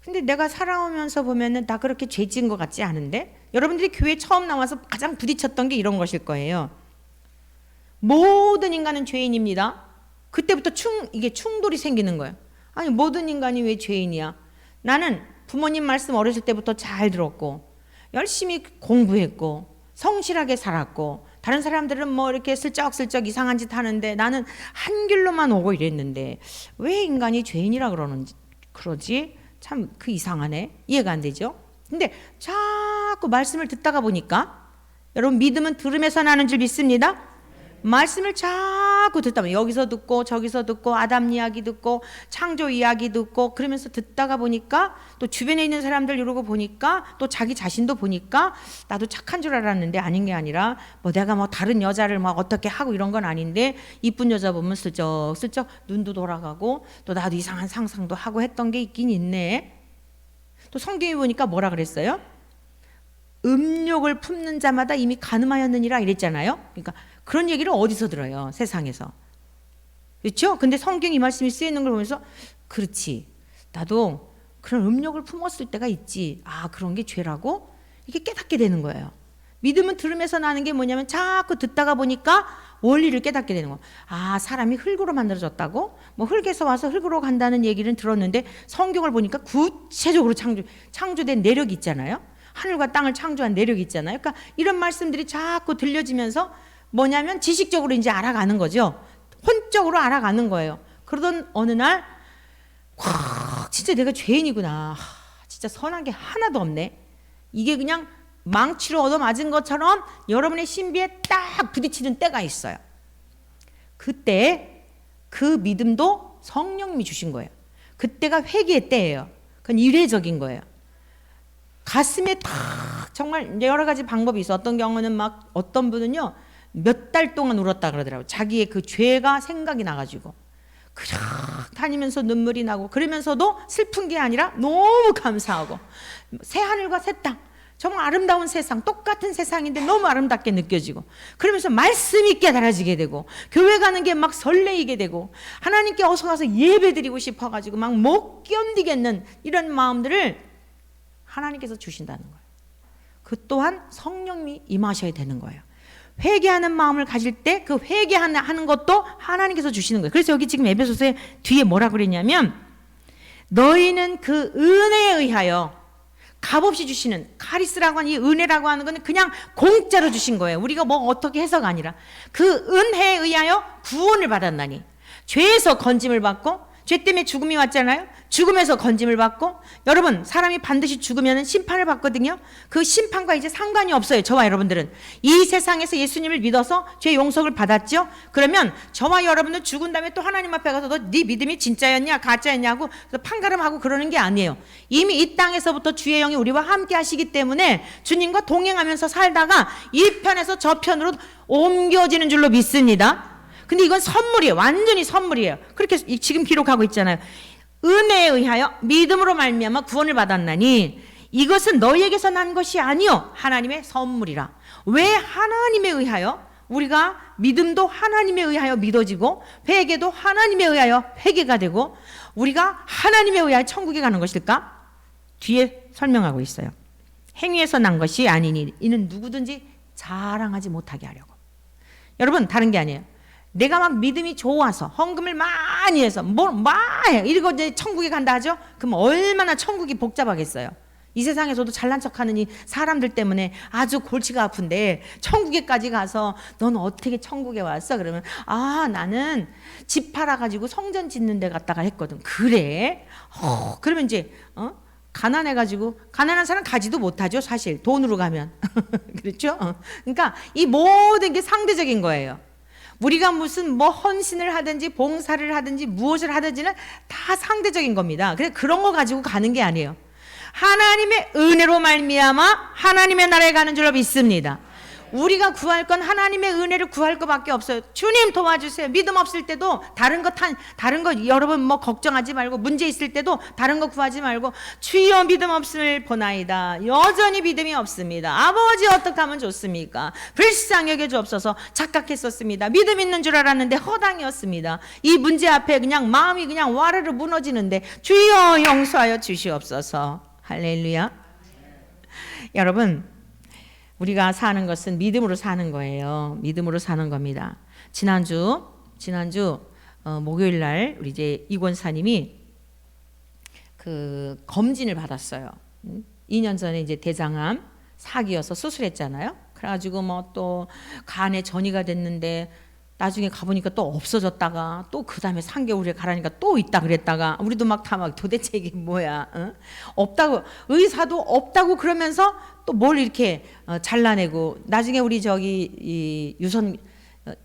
근데 내가 살아오면서 보면은 나 그렇게 죄 지은 것 같지 않은데? 여러분들이 교회 처음 나와서 가장 부딪혔던 게 이런 것일 거예요. 모든 인간은 죄인입니다. 그때부터 이게 충돌이 생기는 거예요. 아니, 모든 인간이 왜 죄인이야? 나는 부모님 말씀 어렸을 때부터 잘 들었고 열심히 공부했고 성실하게 살았고 다른 사람들은 뭐 이렇게 슬쩍슬쩍 이상한 짓 하는데 나는 한 길로만 오고 이랬는데 왜 인간이 죄인이라 그러지? 참 그 이상하네. 이해가 안 되죠? 근데 자꾸 말씀을 듣다가 보니까, 여러분 믿음은 들음에서 나는 줄 믿습니다. 말씀을 자꾸 듣다 보면 여기서 듣고 저기서 듣고 아담 이야기 듣고 창조 이야기 듣고 그러면서 듣다가 보니까 또 주변에 있는 사람들 이러고 보니까 또 자기 자신도 보니까 나도 착한 줄 알았는데 아닌 게 아니라 뭐 내가 뭐 다른 여자를 막 어떻게 하고 이런 건 아닌데 이쁜 여자 보면 슬쩍슬쩍 눈도 돌아가고 또 나도 이상한 상상도 하고 했던 게 있긴 있네. 또 성경에 보니까 뭐라 그랬어요? 음욕을 품는 자마다 이미 간음하였느니라 이랬잖아요. 그러니까 그런 얘기를 어디서 들어요? 세상에서. 그렇죠? 근데 성경 이 말씀이 쓰이는 걸 보면서 그렇지, 나도 그런 음욕을 품었을 때가 있지. 아, 그런 게 죄라고? 이게 깨닫게 되는 거예요. 믿음은 들으면서 나는 게 뭐냐면 자꾸 듣다가 보니까 원리를 깨닫게 되는 거예요. 아, 사람이 흙으로 만들어졌다고? 뭐 흙에서 와서 흙으로 간다는 얘기는 들었는데 성경을 보니까 구체적으로 창조된 내력이 있잖아요. 하늘과 땅을 창조한 내력이 있잖아요. 그러니까 이런 말씀들이 자꾸 들려지면서 뭐냐면 지식적으로 이제 알아가는 거죠. 혼적으로 알아가는 거예요. 그러던 어느 날 진짜 내가 죄인이구나. 진짜 선한 게 하나도 없네. 이게 그냥 망치로 얻어맞은 것처럼 여러분의 신비에 딱 부딪히는 때가 있어요. 그때 그 믿음도 성령님이 주신 거예요. 그때가 회개의 때예요. 그건 이례적인 거예요. 가슴에 탁 정말 여러 가지 방법이 있어. 어떤 경우는 막 어떤 분은요 몇 달 동안 울었다 그러더라고요. 자기의 그 죄가 생각이 나가지고 그냥 다니면서 눈물이 나고, 그러면서도 슬픈 게 아니라 너무 감사하고, 새 하늘과 새 땅, 정말 아름다운 세상, 똑같은 세상인데 너무 아름답게 느껴지고, 그러면서 말씀이 깨달아지게 되고, 교회 가는 게 막 설레이게 되고, 하나님께 어서 가서 예배드리고 싶어가지고 막 못 견디겠는 이런 마음들을 하나님께서 주신다는 거예요. 그 또한 성령님이 임하셔야 되는 거예요. 회개하는 마음을 가질 때 그 회개하는 것도 하나님께서 주시는 거예요. 그래서 여기 지금 에베소서에 뒤에 뭐라 그랬냐면, 너희는 그 은혜에 의하여, 값없이 주시는, 카리스라고 하는 이 은혜라고 하는 거는 그냥 공짜로 주신 거예요. 우리가 뭐 어떻게 해서가 아니라 그 은혜에 의하여 구원을 받았나니, 죄에서 건짐을 받고, 죄 때문에 죽음이 왔잖아요. 죽음에서 건짐을 받고, 여러분 사람이 반드시 죽으면 심판을 받거든요. 그 심판과 이제 상관이 없어요. 저와 여러분들은 이 세상에서 예수님을 믿어서 죄 용서를 받았죠. 그러면 저와 여러분은 죽은 다음에 또 하나님 앞에 가서 너 네 믿음이 진짜였냐 가짜였냐고 판가름하고 그러는 게 아니에요. 이미 이 땅에서부터 주의 영이 우리와 함께 하시기 때문에 주님과 동행하면서 살다가 이 편에서 저 편으로 옮겨지는 줄로 믿습니다. 근데 이건 선물이에요. 완전히 선물이에요. 그렇게 지금 기록하고 있잖아요. 은혜에 의하여 믿음으로 말미암아 구원을 받았나니 이것은 너희에게서 난 것이 아니요 하나님의 선물이라. 왜 하나님에 의하여? 우리가 믿음도 하나님에 의하여 믿어지고, 회개도 하나님에 의하여 회개가 되고, 우리가 하나님에 의하여 천국에 가는 것일까? 뒤에 설명하고 있어요. 행위에서 난 것이 아니니 이는 누구든지 자랑하지 못하게 하려고. 여러분 다른 게 아니에요. 내가 막 믿음이 좋아서 헌금을 많이 해서 이러고 이제 천국에 간다 하죠. 그럼 얼마나 천국이 복잡하겠어요. 이 세상에서도 잘난 척하는 이 사람들 때문에 아주 골치가 아픈데, 천국에까지 가서 넌 어떻게 천국에 왔어? 그러면 나는 집 팔아가지고 성전 짓는 데 갔다가 했거든. 그래? 그러면 이제 가난해가지고, 가난한 사람 가지도 못하죠 사실 돈으로 가면. 그렇죠? 그러니까 이 모든 게 상대적인 거예요. 우리가 무슨 뭐 헌신을 하든지 봉사를 하든지 무엇을 하든지는 다 상대적인 겁니다. 그래서 그런 거 가지고 가는 게 아니에요. 하나님의 은혜로 말미암아 하나님의 나라에 가는 줄로 믿습니다. 우리가 구할 건 하나님의 은혜를 구할 것밖에 없어요. 주님 도와주세요. 믿음 없을 때도 다른 거 여러분 뭐 걱정하지 말고, 문제 있을 때도 다른 거 구하지 말고, 주여 믿음 없음을 보나이다. 여전히 믿음이 없습니다. 아버지 어떻게 하면 좋습니까? 불쌍히 여겨 주옵소서. 착각했었습니다. 믿음 있는 줄 알았는데 허당이었습니다. 이 문제 앞에 그냥 마음이 그냥 와르르 무너지는데 주여 용서하여 주시옵소서. 할렐루야. 여러분, 우리가 사는 것은 믿음으로 사는 거예요. 믿음으로 사는 겁니다. 지난주 목요일 날 우리 이제 이 권사님이 그 검진을 받았어요. 2년 전에 이제 대장암 사기여서 수술했잖아요. 그래가지고 뭐 또 간에 전이가 됐는데 나중에 가보니까 또 없어졌다가 또 그 다음에 3개월에 가라니까 또 있다 그랬다가, 우리도 막 다 막 도대체 이게 뭐야? 없다고, 의사도 없다고 그러면서 또 뭘 이렇게 잘라내고, 나중에 우리 저기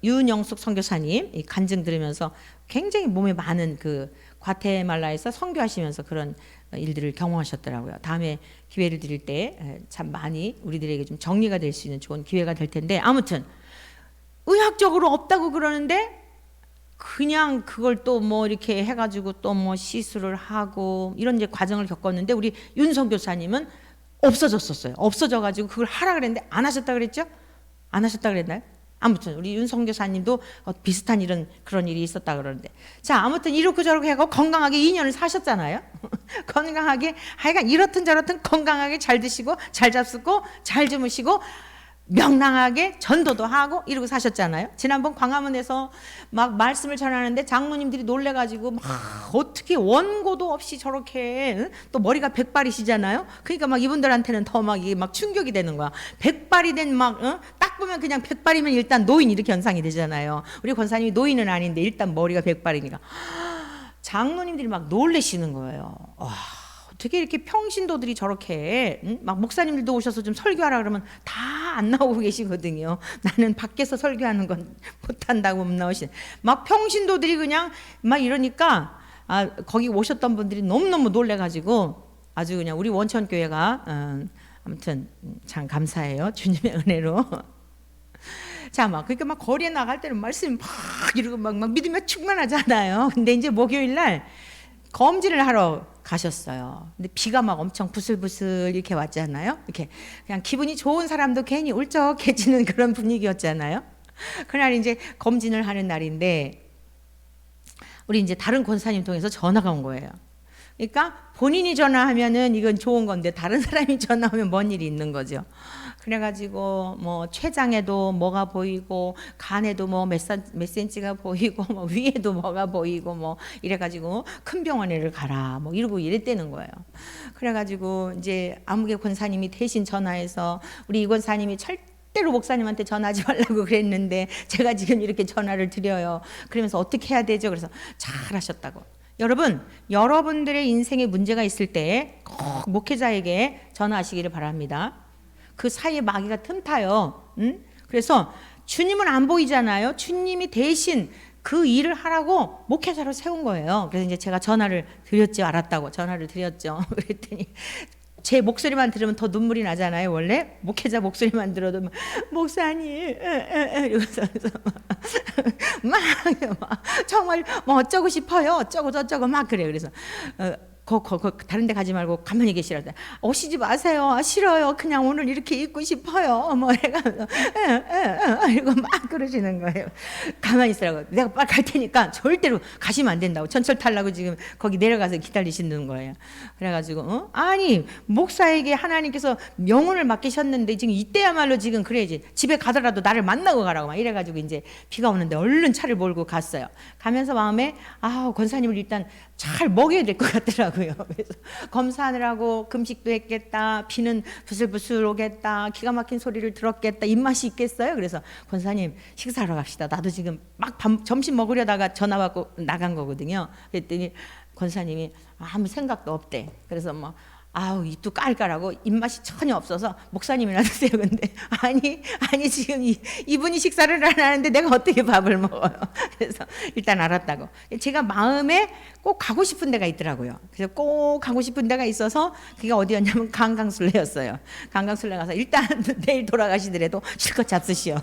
윤영숙 선교사님 이 간증 들으면서 굉장히 몸에 많은 그 과테말라에서 선교하시면서 그런 일들을 경험하셨더라고요. 다음에 기회를 드릴 때 참 많이 우리들에게 좀 정리가 될 수 있는 좋은 기회가 될 텐데, 아무튼 의학적으로 없다고 그러는데 그냥 그걸 또 뭐 이렇게 해가지고 또 뭐 시술을 하고 이런 이제 과정을 겪었는데, 우리 윤 선교사님은 없어졌었어요. 없어져가지고 그걸 하라 그랬는데 안 하셨다 그랬죠? 안 하셨다 그랬나요? 아무튼 우리 윤성 교사님도 비슷한 그런 일이 있었다 그러는데, 자 아무튼 이렇게 저렇게 하고 건강하게 2년을 사셨잖아요. 건강하게 하여간 이렇든 저렇든 건강하게 잘 드시고 잘 잡수고 잘 주무시고 명랑하게 전도도 하고 이러고 사셨잖아요. 지난번 광화문에서 막 말씀을 전하는데 장로님들이 놀래가지고 막 어떻게 원고도 없이 저렇게, 또 머리가 백발이시잖아요. 그러니까 막 이분들한테는 더 막 이게 막 충격이 되는 거야. 백발이 된 딱 보면 그냥 백발이면 일단 노인 이렇게 현상이 되잖아요. 우리 권사님이 노인은 아닌데 일단 머리가 백발이니까 장로님들이 막 놀래시는 거예요. 와, 어떻게 이렇게 평신도들이 저렇게 막 목사님들도 오셔서 좀 설교하라 그러면 다 안 나오고 계시거든요. 나는 밖에서 설교하는 건 못한다고 못 나오시네. 막 평신도들이 그냥 막 이러니까 거기 오셨던 분들이 너무너무 놀래가지고 아주 그냥 우리 원천교회가 아무튼 참 감사해요. 주님의 은혜로. 자, 막 그러니까 막 거리에 나갈 때는 말씀이 막 이러고 막 믿으면 충만하잖아요. 근데 이제 목요일 날 검진을 하러 가셨어요. 근데 비가 막 엄청 부슬부슬 이렇게 왔잖아요. 이렇게 그냥 기분이 좋은 사람도 괜히 울적해지는 그런 분위기였잖아요. 그날 이제 검진을 하는 날인데 우리 이제 다른 권사님 통해서 전화가 온 거예요. 그러니까 본인이 전화하면은 이건 좋은 건데 다른 사람이 전화하면 뭔 일이 있는 거죠. 그래가지고 뭐 췌장에도 뭐가 보이고 간에도 뭐 몇 센치가 보이고 뭐 위에도 뭐가 보이고 뭐 이래가지고 큰 병원에를 가라 뭐 이러고 이랬다는 거예요. 그래가지고 이제 아무개 권사님이 대신 전화해서 우리 이 권사님이 절대로 목사님한테 전화하지 말라고 그랬는데 제가 지금 이렇게 전화를 드려요. 그러면서 어떻게 해야 되죠? 그래서 잘하셨다고. 여러분, 여러분들의 인생에 문제가 있을 때 꼭 목회자에게 전화하시기를 바랍니다. 그 사이에 마귀가 틈타요. 그래서 주님은 안 보이잖아요. 주님이 대신 그 일을 하라고 목회자로 세운 거예요. 그래서 이제 제가 전화를 드렸죠. 알았다고 전화를 드렸죠. 그랬더니 제 목소리만 들으면 더 눈물이 나잖아요. 원래 목회자 목소리만 들어도 막, 목사님 이러면서 막 정말 뭐 어쩌고 싶어요. 어쩌고 저쩌고 막 그래요. 그래서 다른 데 가지 말고 가만히 계시라고. 오시지 마세요. 싫어요. 그냥 오늘 이렇게 있고 싶어요. 뭐 해가면서 이러고 막 그러시는 거예요. 가만히 있으라고. 내가 빨리 갈 테니까 절대로 가시면 안 된다고. 전철 타려고 지금 거기 내려가서 기다리시는 거예요. 그래가지고 아니 목사에게 하나님께서 명운을 맡기셨는데 지금 이때야말로 지금 그래야지. 집에 가더라도 나를 만나고 가라고 막 이래가지고 이제 비가 오는데 얼른 차를 몰고 갔어요. 가면서 마음에 권사님을 일단 잘 먹여야 될 것 같더라고요. 그래서 검사하느라고 금식도 했겠다. 비는 부슬부슬 오겠다. 기가 막힌 소리를 들었겠다. 입맛이 있겠어요? 그래서 권사님 식사하러 갑시다. 나도 지금 막 점심 먹으려다가 전화 받고 나간 거거든요. 그랬더니 권사님이 아무 생각도 없대. 그래서 뭐 입도 깔깔하고 입맛이 전혀 없어서 목사님이나 드세요. 근데 아니 지금 이분이 식사를 안 하는데 내가 어떻게 밥을 먹어요. 그래서 일단 알았다고. 제가 마음에 꼭 가고 싶은 데가 있더라고요. 그래서 꼭 가고 싶은 데가 있어서 그게 어디였냐면 강강술래였어요. 강강술래 가서 일단 내일 돌아가시더라도 실컷 잡수시오.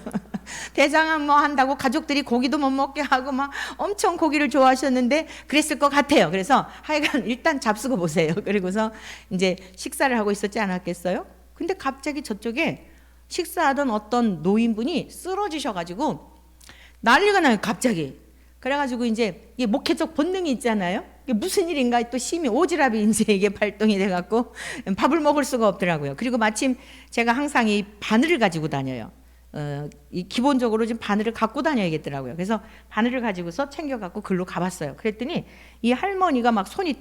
대장암 뭐 한다고 가족들이 고기도 못 먹게 하고 막 엄청 고기를 좋아하셨는데 그랬을 것 같아요. 그래서 하여간 일단 잡수고 보세요. 그리고서 이제 식사를 하고 있었지 않았겠어요? 근데 갑자기 저쪽에 식사하던 어떤 노인분이 쓰러지셔가지고 난리가 나요. 갑자기. 그래가지고 이제 이게 목회적 본능이 있잖아요. 이게 무슨 일인가 또 심히 오지랖이 이제 이게 발동이 돼갖고 밥을 먹을 수가 없더라고요. 그리고 마침 제가 항상 이 바늘을 가지고 다녀요. 이 기본적으로 지금 바늘을 갖고 다녀야겠더라고요. 그래서 바늘을 가지고서 챙겨갖고 글로 가봤어요. 그랬더니 이 할머니가 막 손이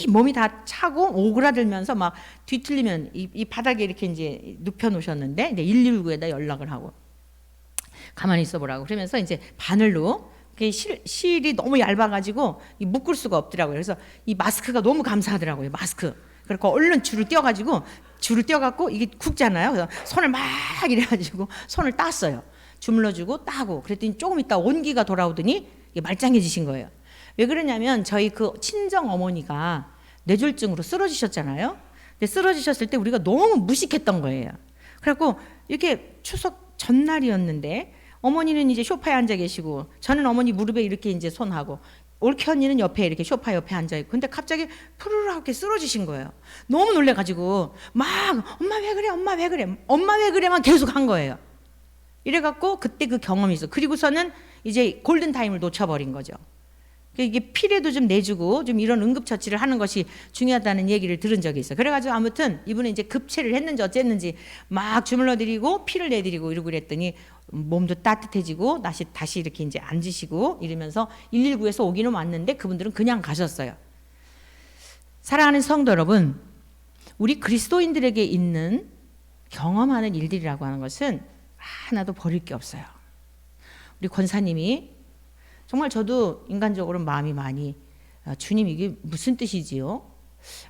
몸이 다 차고 오그라들면서 막 뒤틀리면 이 바닥에 이렇게 이제 눕혀 놓으셨는데 이제 119에다 연락을 하고 가만히 있어보라고 그러면서 이제 바늘로 실이 너무 얇아가지고 묶을 수가 없더라고요. 그래서 이 마스크가 너무 감사하더라고요. 마스크. 그래서 얼른 줄을 띄어갖고 이게 굵잖아요. 그래서 손을 막 이래가지고 손을 땄어요. 주물러주고 따고 그랬더니 조금 있다 온기가 돌아오더니 이게 말짱해지신 거예요. 왜 그러냐면 저희 그 친정 어머니가 뇌졸중으로 쓰러지셨잖아요. 근데 쓰러지셨을 때 우리가 너무 무식했던 거예요. 그래갖고 이렇게 추석 전날이었는데 어머니는 이제 소파에 앉아 계시고 저는 어머니 무릎에 이렇게 이제 손하고 올케 언니는 옆에 이렇게 소파 옆에 앉아있고, 근데 갑자기 푸르르 하게 쓰러지신 거예요. 너무 놀래가지고 막 엄마 왜 그래, 엄마 왜 그래, 엄마 왜 그래만 계속 한 거예요. 이래갖고 그때 그 경험이 있어. 그리고서는 이제 골든타임을 놓쳐버린 거죠. 이게 피라도 좀 내주고 좀 이런 응급처치를 하는 것이 중요하다는 얘기를 들은 적이 있어요. 그래가지고 아무튼 이분은 이제 급체를 했는지 어쨌는지 막 주물러드리고 피를 내드리고 이러고 그랬더니 몸도 따뜻해지고 다시 이렇게 이제 앉으시고 이러면서 119에서 오기는 왔는데 그분들은 그냥 가셨어요. 사랑하는 성도 여러분, 우리 그리스도인들에게 있는 경험하는 일들이라고 하는 것은 하나도 버릴 게 없어요. 우리 권사님이 정말 저도 인간적으로 마음이 많이 주님 이게 무슨 뜻이지요?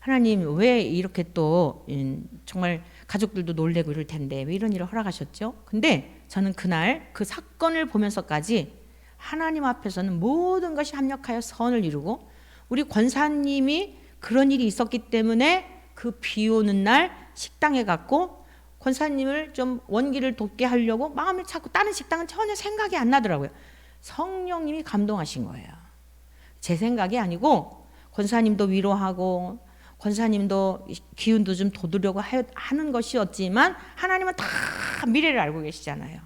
하나님 왜 이렇게 또 정말 가족들도 놀래고 이럴 텐데 왜 이런 일을 허락하셨죠? 근데 저는 그날 그 사건을 보면서까지 하나님 앞에서는 모든 것이 합력하여 선을 이루고 우리 권사님이 그런 일이 있었기 때문에 그 비 오는 날 식당에 갔고 권사님을 좀 원기를 돋게 하려고 마음을 찾고 다른 식당은 전혀 생각이 안 나더라고요. 성령님이 감동하신 거예요. 제 생각이 아니고 권사님도 위로하고 권사님도 기운도 좀 돋으려고 하는 것이었지만 하나님은 다 미래를 알고 계시잖아요.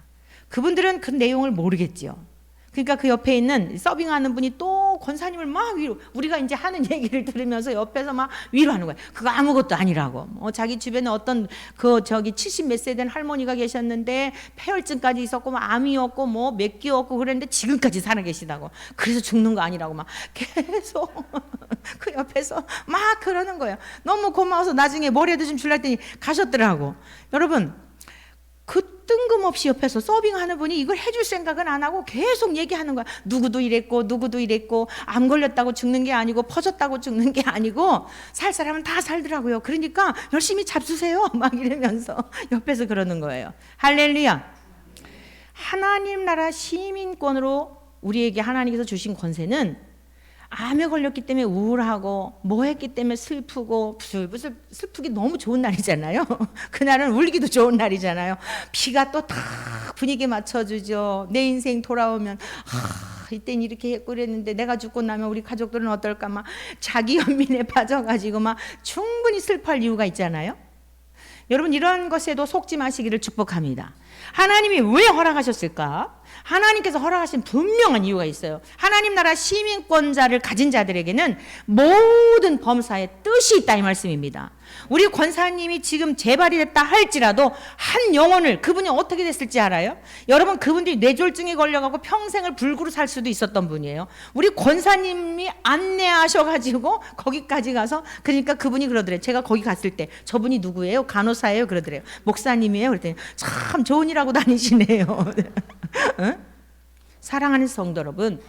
그분들은 그 내용을 모르겠지요. 그러니까 그 옆에 있는 서빙하는 분이 또 권사님을 막 우리가 이제 하는 얘기를 들으면서 옆에서 막 위로하는 거예요. 그거 아무것도 아니라고. 자기 주변에 어떤 70 몇 세 된 할머니가 계셨는데 폐혈증까지 있었고 뭐 암이었고 뭐 맥기였고 그랬는데 지금까지 살아 계시다고. 그래서 죽는 거 아니라고 막 계속 그 옆에서 막 그러는 거예요. 너무 고마워서 나중에 뭐라도 좀 줄라 했더니 가셨더라고. 여러분, 그 뜬금없이 옆에서 서빙하는 분이 이걸 해줄 생각은 안 하고 계속 얘기하는 거야. 누구도 이랬고 누구도 이랬고 암 걸렸다고 죽는 게 아니고 퍼졌다고 죽는 게 아니고 살 사람은 다 살더라고요. 그러니까 열심히 잡수세요 막 이러면서 옆에서 그러는 거예요. 할렐루야. 하나님 나라 시민권으로 우리에게 하나님께서 주신 권세는 암에 걸렸기 때문에 우울하고 뭐 했기 때문에 슬프고 부슬부슬 슬프기 너무 좋은 날이잖아요. 그날은 울기도 좋은 날이잖아요. 비가 또 딱 분위기 맞춰주죠. 내 인생 돌아오면 이땐 이렇게 했고 그랬는데 내가 죽고 나면 우리 가족들은 어떨까 막 자기 연민에 빠져가지고 막 충분히 슬퍼할 이유가 있잖아요. 여러분 이런 것에도 속지 마시기를 축복합니다. 하나님이 왜 허락하셨을까? 하나님께서 허락하신 분명한 이유가 있어요. 하나님 나라 시민권자를 가진 자들에게는 모든 범사에 뜻이 있다 이 말씀입니다. 우리 권사님이 지금 재발이 됐다 할지라도 한 영혼을 그분이 어떻게 됐을지 알아요? 여러분 그분들이 뇌졸중에 걸려가고 평생을 불구로 살 수도 있었던 분이에요. 우리 권사님이 안내하셔가지고 거기까지 가서 그러니까 그분이 그러더래요. 제가 거기 갔을 때 저분이 누구예요? 간호사예요? 그러더래요. 목사님이에요? 그랬더니 참 좋은 일 하고 다니시네요. 응? 사랑하는 성도 여러분,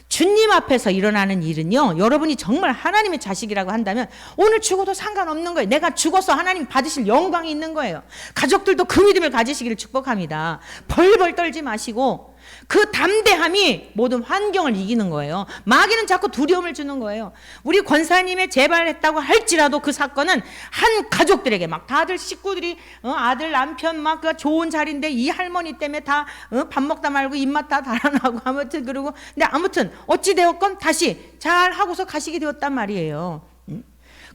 주님 앞에서 일어나는 일은요, 여러분이 정말 하나님의 자식이라고 한다면 오늘 죽어도 상관없는 거예요. 내가 죽어서 하나님 받으실 영광이 있는 거예요. 가족들도 그 믿음을 가지시기를 축복합니다. 벌벌 떨지 마시고 그 담대함이 모든 환경을 이기는 거예요. 마귀는 자꾸 두려움을 주는 거예요. 우리 권사님의 재발했다고 할지라도 그 사건은 한 가족들에게 막 다들 식구들이 아들 남편 막 그 좋은 자리인데 이 할머니 때문에 다 밥 먹다 말고 입맛 다 달아나고 아무튼 그러고 근데 아무튼 어찌 되었건 다시 잘 하고서 가시게 되었단 말이에요.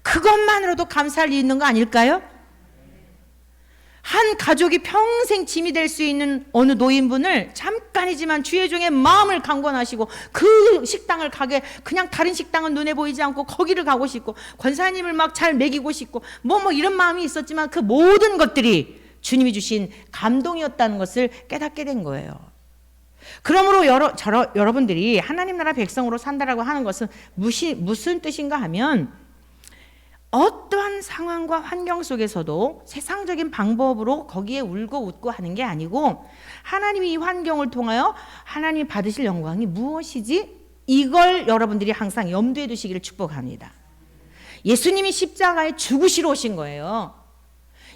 그것만으로도 감사할 일 있는 거 아닐까요? 한 가족이 평생 짐이 될 수 있는 어느 노인분을 잠깐이지만 주의 종의 마음을 강권하시고 그 식당을 가게 그냥 다른 식당은 눈에 보이지 않고 거기를 가고 싶고 권사님을 막 잘 먹이고 싶고 뭐 이런 마음이 있었지만 그 모든 것들이 주님이 주신 감동이었다는 것을 깨닫게 된 거예요. 그러므로 여러분들이 하나님 나라 백성으로 산다라고 하는 것은 무슨 뜻인가 하면 어떠한 상황과 환경 속에서도 세상적인 방법으로 거기에 울고 웃고 하는 게 아니고 하나님이 이 환경을 통하여 하나님이 받으실 영광이 무엇이지? 이걸 여러분들이 항상 염두에 두시기를 축복합니다. 예수님이 십자가에 죽으시러 오신 거예요.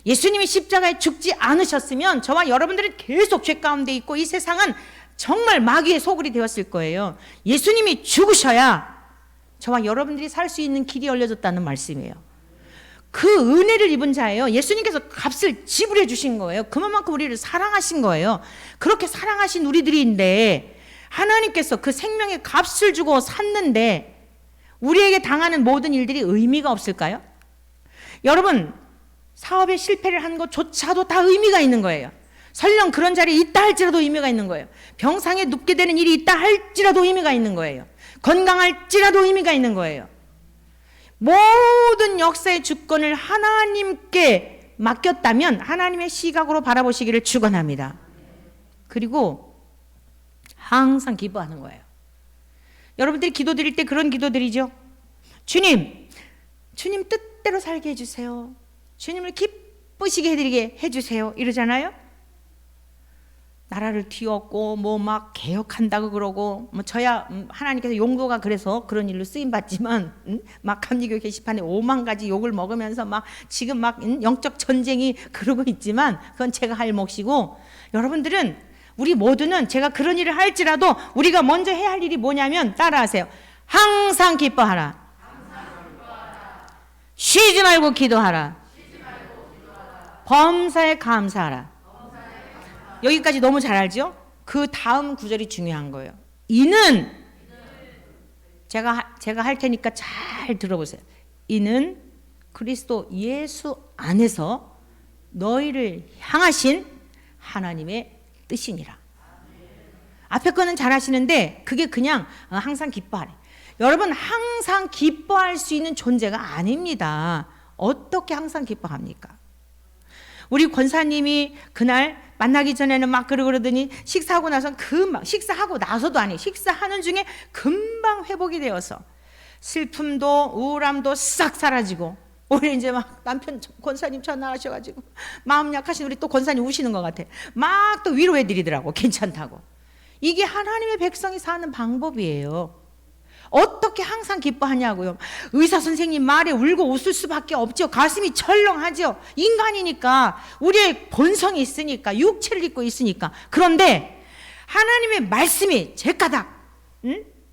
예수님이 십자가에 죽지 않으셨으면 저와 여러분들은 계속 죄 가운데 있고 이 세상은 정말 마귀의 소굴이 되었을 거예요. 예수님이 죽으셔야 저와 여러분들이 살 수 있는 길이 열려졌다는 말씀이에요. 그 은혜를 입은 자예요. 예수님께서 값을 지불해 주신 거예요. 그만큼 우리를 사랑하신 거예요. 그렇게 사랑하신 우리들인데 하나님께서 그 생명의 값을 주고 샀는데 우리에게 당하는 모든 일들이 의미가 없을까요? 여러분, 사업에 실패를 한 것조차도 다 의미가 있는 거예요. 설령 그런 자리에 있다 할지라도 의미가 있는 거예요. 병상에 눕게 되는 일이 있다 할지라도 의미가 있는 거예요. 건강할지라도 의미가 있는 거예요. 모든 역사의 주권을 하나님께 맡겼다면 하나님의 시각으로 바라보시기를 축원합니다. 그리고 항상 기뻐하는 거예요. 여러분들이 기도드릴 때 그런 기도드리죠. 주님 뜻대로 살게 해주세요. 주님을 기쁘시게 해드리게 해주세요. 이러잖아요. 나라를 뒤엎고 뭐 막 개혁한다고 그러고 뭐 저야 하나님께서 용도가 그래서 그런 일로 쓰임 받지만 막 감리교 게시판에 5만 가지 욕을 먹으면서 막 지금 막 영적 전쟁이 그러고 있지만 그건 제가 할 몫이고, 여러분들은 우리 모두는 제가 그런 일을 할지라도 우리가 먼저 해야 할 일이 뭐냐면 따라하세요. 항상 기뻐하라. 쉬지 말고 기도하라. 범사에 감사하라. 여기까지 너무 잘 알죠? 그 다음 구절이 중요한 거예요. 이는 제가 할 테니까 잘 들어보세요. 이는 그리스도 예수 안에서 너희를 향하신 하나님의 뜻이니라. 앞에 거는 잘 하시는데 그게 그냥 항상 기뻐하래. 여러분, 항상 기뻐할 수 있는 존재가 아닙니다. 어떻게 항상 기뻐합니까? 우리 권사님이 그날 만나기 전에는 막 그러더니 식사하고 나서 금방, 식사하고 나서도 아니, 식사하는 중에 금방 회복이 되어서 슬픔도 우울함도 싹 사라지고, 오히려 이제 막 남편 권사님 전화하셔가지고 마음 약하신 우리 또 권사님 우시는 것 같아. 막 또 위로해드리더라고. 괜찮다고. 이게 하나님의 백성이 사는 방법이에요. 어떻게 항상 기뻐하냐고요. 의사 선생님 말에 울고 웃을 수밖에 없죠. 가슴이 철렁하죠. 인간이니까, 우리의 본성이 있으니까, 육체를 입고 있으니까. 그런데 하나님의 말씀이 제까닥,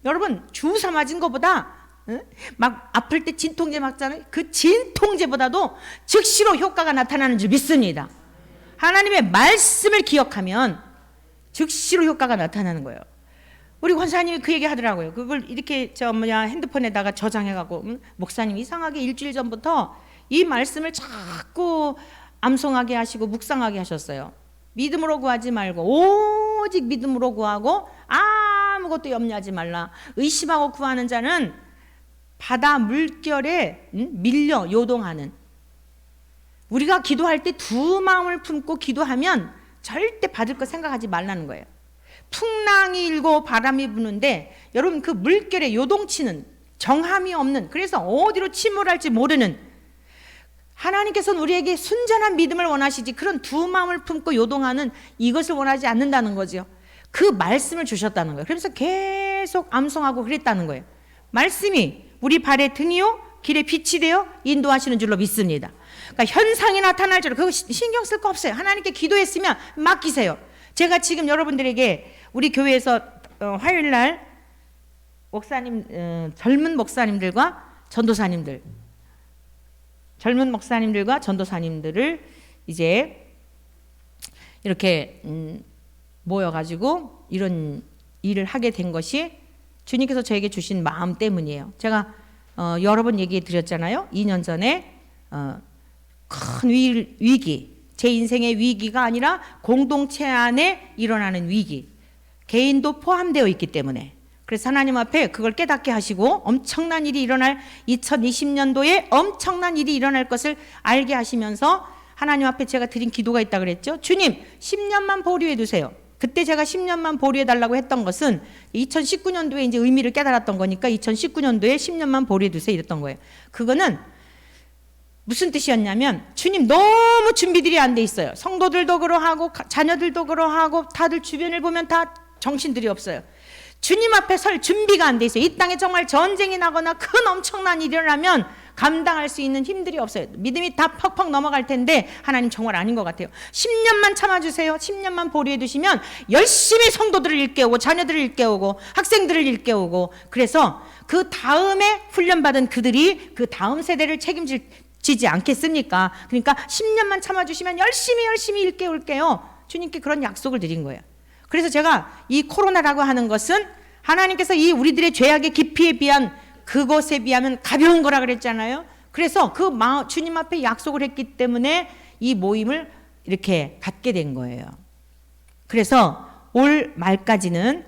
여러분 주사 맞은 것보다 막 아플 때 진통제 맞잖아요. 그 진통제보다도 즉시로 효과가 나타나는 줄 믿습니다. 하나님의 말씀을 기억하면 즉시로 효과가 나타나는 거예요. 우리 권사님이 그 얘기 하더라고요. 그걸 이렇게 핸드폰에다가 저장해갖고 목사님 이상하게 일주일 전부터 이 말씀을 자꾸 암송하게 하시고 묵상하게 하셨어요. 믿음으로 구하지 말고 오직 믿음으로 구하고 아무것도 염려하지 말라. 의심하고 구하는 자는 바다 물결에 밀려 요동하는. 우리가 기도할 때 두 마음을 품고 기도하면 절대 받을 거 생각하지 말라는 거예요. 풍랑이 일고 바람이 부는데 여러분 그 물결에 요동치는, 정함이 없는, 그래서 어디로 침몰할지 모르는, 하나님께서는 우리에게 순전한 믿음을 원하시지 그런 두 마음을 품고 요동하는 이것을 원하지 않는다는 거죠. 그 말씀을 주셨다는 거예요. 그래서 계속 암송하고 그랬다는 거예요. 말씀이 우리 발의 등이요 길에 빛이 되어 인도하시는 줄로 믿습니다. 그러니까 현상이 나타날 줄 그거 신경 쓸 거 없어요. 하나님께 기도했으면 맡기세요. 제가 지금 여러분들에게 우리 교회에서 화요일 날 목사님, 젊은 목사님들과 전도사님들을 이제 이렇게 모여가지고 이런 일을 하게 된 것이 주님께서 저에게 주신 마음 때문이에요. 제가 여러 번 얘기해 드렸잖아요. 2년 전에 큰 위기, 제 인생의 위기가 아니라 공동체 안에 일어나는 위기, 개인도 포함되어 있기 때문에, 그래서 하나님 앞에 그걸 깨닫게 하시고 엄청난 일이 일어날 2020년도에 엄청난 일이 일어날 것을 알게 하시면서 하나님 앞에 제가 드린 기도가 있다 그랬죠. 주님 10년만 보류해 두세요. 그때 제가 10년만 보류해 달라고 했던 것은 2019년도에 이제 의미를 깨달았던 거니까 2019년도에 10년만 보류해 두세요 이랬던 거예요. 그거는 무슨 뜻이었냐면, 주님 너무 준비들이 안 돼 있어요. 성도들도 그러하고 자녀들도 그러하고 다들 주변을 보면 다 정신들이 없어요. 주님 앞에 설 준비가 안 돼 있어요. 이 땅에 정말 전쟁이 나거나 큰 엄청난 일이 일어나면 감당할 수 있는 힘들이 없어요. 믿음이 다 퍽퍽 넘어갈 텐데 하나님 정말 아닌 것 같아요. 10년만 참아주세요. 10년만 보류해 두시면 열심히 성도들을 일깨우고 자녀들을 일깨우고 학생들을 일깨우고, 그래서 그 다음에 훈련받은 그들이 그 다음 세대를 책임지지 않겠습니까? 그러니까 10년만 참아주시면 열심히 일깨울게요. 주님께 그런 약속을 드린 거예요. 그래서 제가 이 코로나라고 하는 것은 하나님께서 이 우리들의 죄악의 깊이에 비한 그것에 비하면 가벼운 거라 그랬잖아요. 그래서 그 주님 앞에 약속을 했기 때문에 이 모임을 이렇게 갖게 된 거예요. 그래서 올 말까지는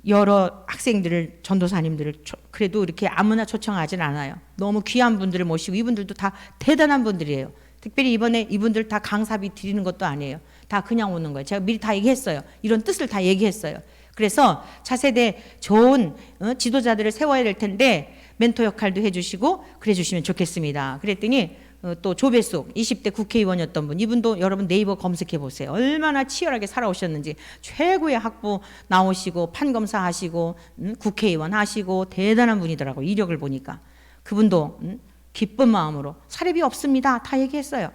여러 학생들을, 전도사님들을 그래도 이렇게 아무나 초청하진 않아요. 너무 귀한 분들을 모시고, 이분들도 다 대단한 분들이에요. 특별히 이번에 이분들 다 강사비 드리는 것도 아니에요. 다 그냥 오는 거예요. 제가 미리 다 얘기했어요. 이런 뜻을 다 얘기했어요. 그래서 차세대 좋은 지도자들을 세워야 될 텐데 멘토 역할도 해주시고 그래 주시면 좋겠습니다. 그랬더니 또 조배숙 20대 국회의원이었던 분, 이분도 여러분 네이버 검색해 보세요. 얼마나 치열하게 살아오셨는지. 최고의 학부 나오시고 판검사 하시고 국회의원 하시고 대단한 분이더라고요. 이력을 보니까. 그분도 기쁜 마음으로 사례비 없습니다 다 얘기했어요.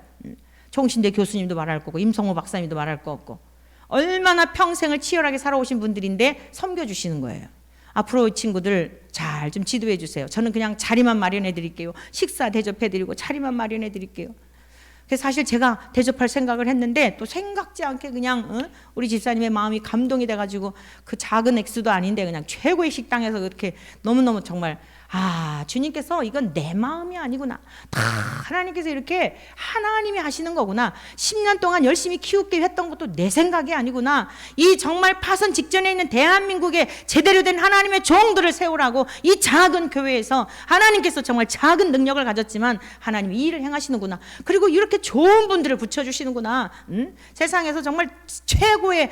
총신대 교수님도 말할 거고 임성호 박사님도 말할 거 없고, 얼마나 평생을 치열하게 살아오신 분들인데 섬겨주시는 거예요. 앞으로 이 친구들 잘 좀 지도해 주세요. 저는 그냥 자리만 마련해 드릴게요. 식사 대접해 드리고 자리만 마련해 드릴게요. 그래서 사실 제가 대접할 생각을 했는데 또 생각지 않게 그냥 우리 집사님의 마음이 감동이 돼가지고 그 작은 액수도 아닌데 그냥 최고의 식당에서 그렇게 너무너무 정말 주님께서 이건 내 마음이 아니구나. 다 하나님께서 이렇게 하나님이 하시는 거구나. 10년 동안 열심히 키우게 했던 것도 내 생각이 아니구나. 이 정말 파선 직전에 있는 대한민국에 제대로 된 하나님의 종들을 세우라고 이 작은 교회에서 하나님께서 정말 작은 능력을 가졌지만 하나님이 이 일을 행하시는구나. 그리고 이렇게 좋은 분들을 붙여주시는구나. 세상에서 정말 최고의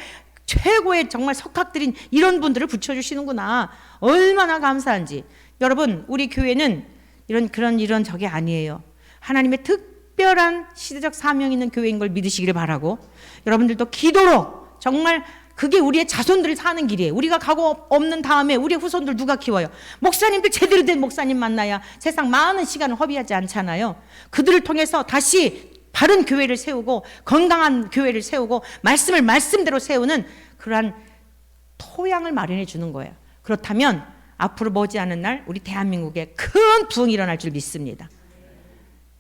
정말 석학들인 이런 분들을 붙여주시는구나. 얼마나 감사한지. 여러분, 우리 교회는 이런 적이 아니에요. 하나님의 특별한 시대적 사명 있는 교회인 걸 믿으시기를 바라고, 여러분들도 기도로 정말 그게 우리의 자손들을 사는 길이에요. 우리가 가고 없는 다음에 우리의 후손들 누가 키워요? 목사님들 제대로 된 목사님 만나야 세상 많은 시간을 허비하지 않잖아요. 그들을 통해서 다시 바른 교회를 세우고 건강한 교회를 세우고 말씀을 말씀대로 세우는 그러한 토양을 마련해 주는 거예요. 그렇다면 앞으로 머지않은 날 우리 대한민국에 큰 부흥이 일어날 줄 믿습니다.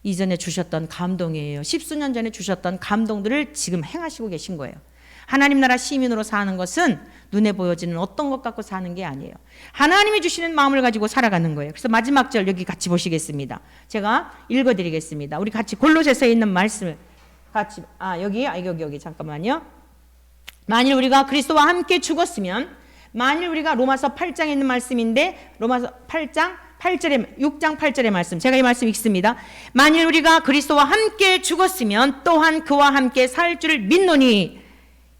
이전에 주셨던 감동이에요. 10수년 전에 주셨던 감동들을 지금 행하시고 계신 거예요. 하나님 나라 시민으로 사는 것은 눈에 보여지는 어떤 것 갖고 사는 게 아니에요. 하나님이 주시는 마음을 가지고 살아가는 거예요. 그래서 마지막 절 여기 같이 보시겠습니다. 제가 읽어드리겠습니다. 우리 같이 골로새서에 있는 말씀을 같이 여기 잠깐만요. 만일 우리가 그리스도와 함께 죽었으면, 만일 우리가 로마서 8장에 있는 말씀인데 로마서 8장 6장 8절의 말씀, 제가 이 말씀 읽습니다. 만일 우리가 그리스도와 함께 죽었으면 또한 그와 함께 살 줄을 믿노니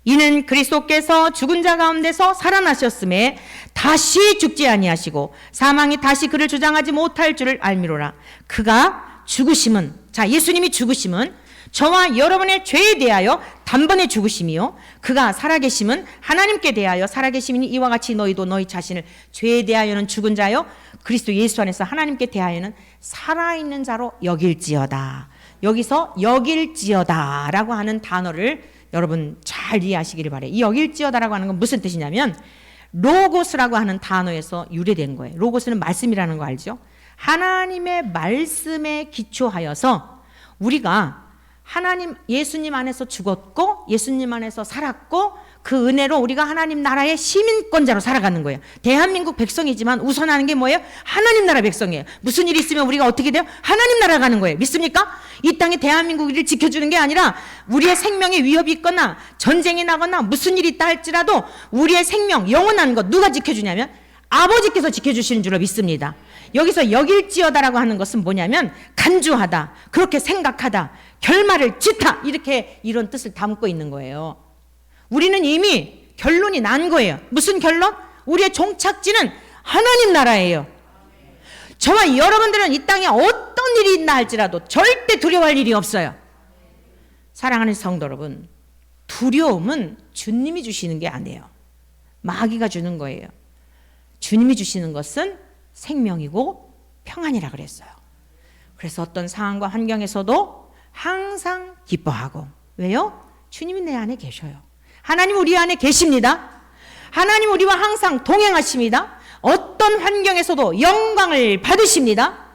이는 그리스도께서 죽은 자 가운데서 살아나셨음에 다시 죽지 아니하시고 사망이 다시 그를 주장하지 못할 줄을 알미로라. 그가 죽으심은, 예수님이 죽으심은 저와 여러분의 죄에 대하여 단번에 죽으심이요, 그가 살아계심은 하나님께 대하여 살아계심이니 이와 같이 너희도 너희 자신을 죄에 대하여는 죽은 자요 그리스도 예수 안에서 하나님께 대하여는 살아있는 자로 여길지어다. 여기서 여길지어다라고 하는 단어를 여러분 잘 이해하시기를 바래요. 이 여길지어다라고 하는 건 무슨 뜻이냐면 로고스라고 하는 단어에서 유래된 거예요. 로고스는 말씀이라는 거 알죠? 하나님의 말씀에 기초하여서 우리가 예수님 안에서 죽었고 예수님 안에서 살았고 그 은혜로 우리가 하나님 나라의 시민권자로 살아가는 거예요. 대한민국 백성이지만 우선하는 게 뭐예요? 하나님 나라 백성이에요. 무슨 일이 있으면 우리가 어떻게 돼요? 하나님 나라 가는 거예요. 믿습니까? 이 땅에 대한민국을 지켜주는 게 아니라 우리의 생명에 위협이 있거나 전쟁이 나거나 무슨 일이 있다 할지라도 우리의 생명, 영원한 것 누가 지켜주냐면 아버지께서 지켜주시는 줄로 믿습니다. 여기서 여길지어다라고 하는 것은 뭐냐면 간주하다, 그렇게 생각하다, 결말을 짓다, 이런 뜻을 담고 있는 거예요. 우리는 이미 결론이 난 거예요. 무슨 결론? 우리의 종착지는 하나님 나라예요. 저와 여러분들은 이 땅에 어떤 일이 있나 할지라도 절대 두려워할 일이 없어요. 사랑하는 성도 여러분, 두려움은 주님이 주시는 게 아니에요. 마귀가 주는 거예요. 주님이 주시는 것은 생명이고 평안이라 그랬어요. 그래서 어떤 상황과 환경에서도 항상 기뻐하고, 왜요? 주님이 내 안에 계셔요. 하나님 우리 안에 계십니다. 하나님 우리와 항상 동행하십니다. 어떤 환경에서도 영광을 받으십니다.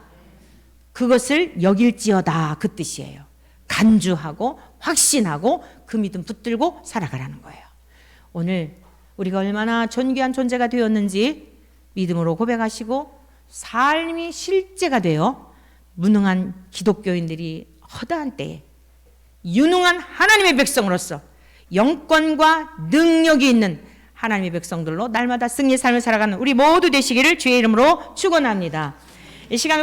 그것을 여길지어다, 그 뜻이에요. 간주하고 확신하고 그 믿음 붙들고 살아가라는 거예요. 오늘 우리가 얼마나 존귀한 존재가 되었는지 믿음으로 고백하시고 삶이 실제가 되어 무능한 기독교인들이 허다한 때에 유능한 하나님의 백성으로서 영권과 능력이 있는 하나님의 백성들로 날마다 승리의 삶을 살아가는 우리 모두 되시기를 주의 이름으로 축원합니다. 이 시간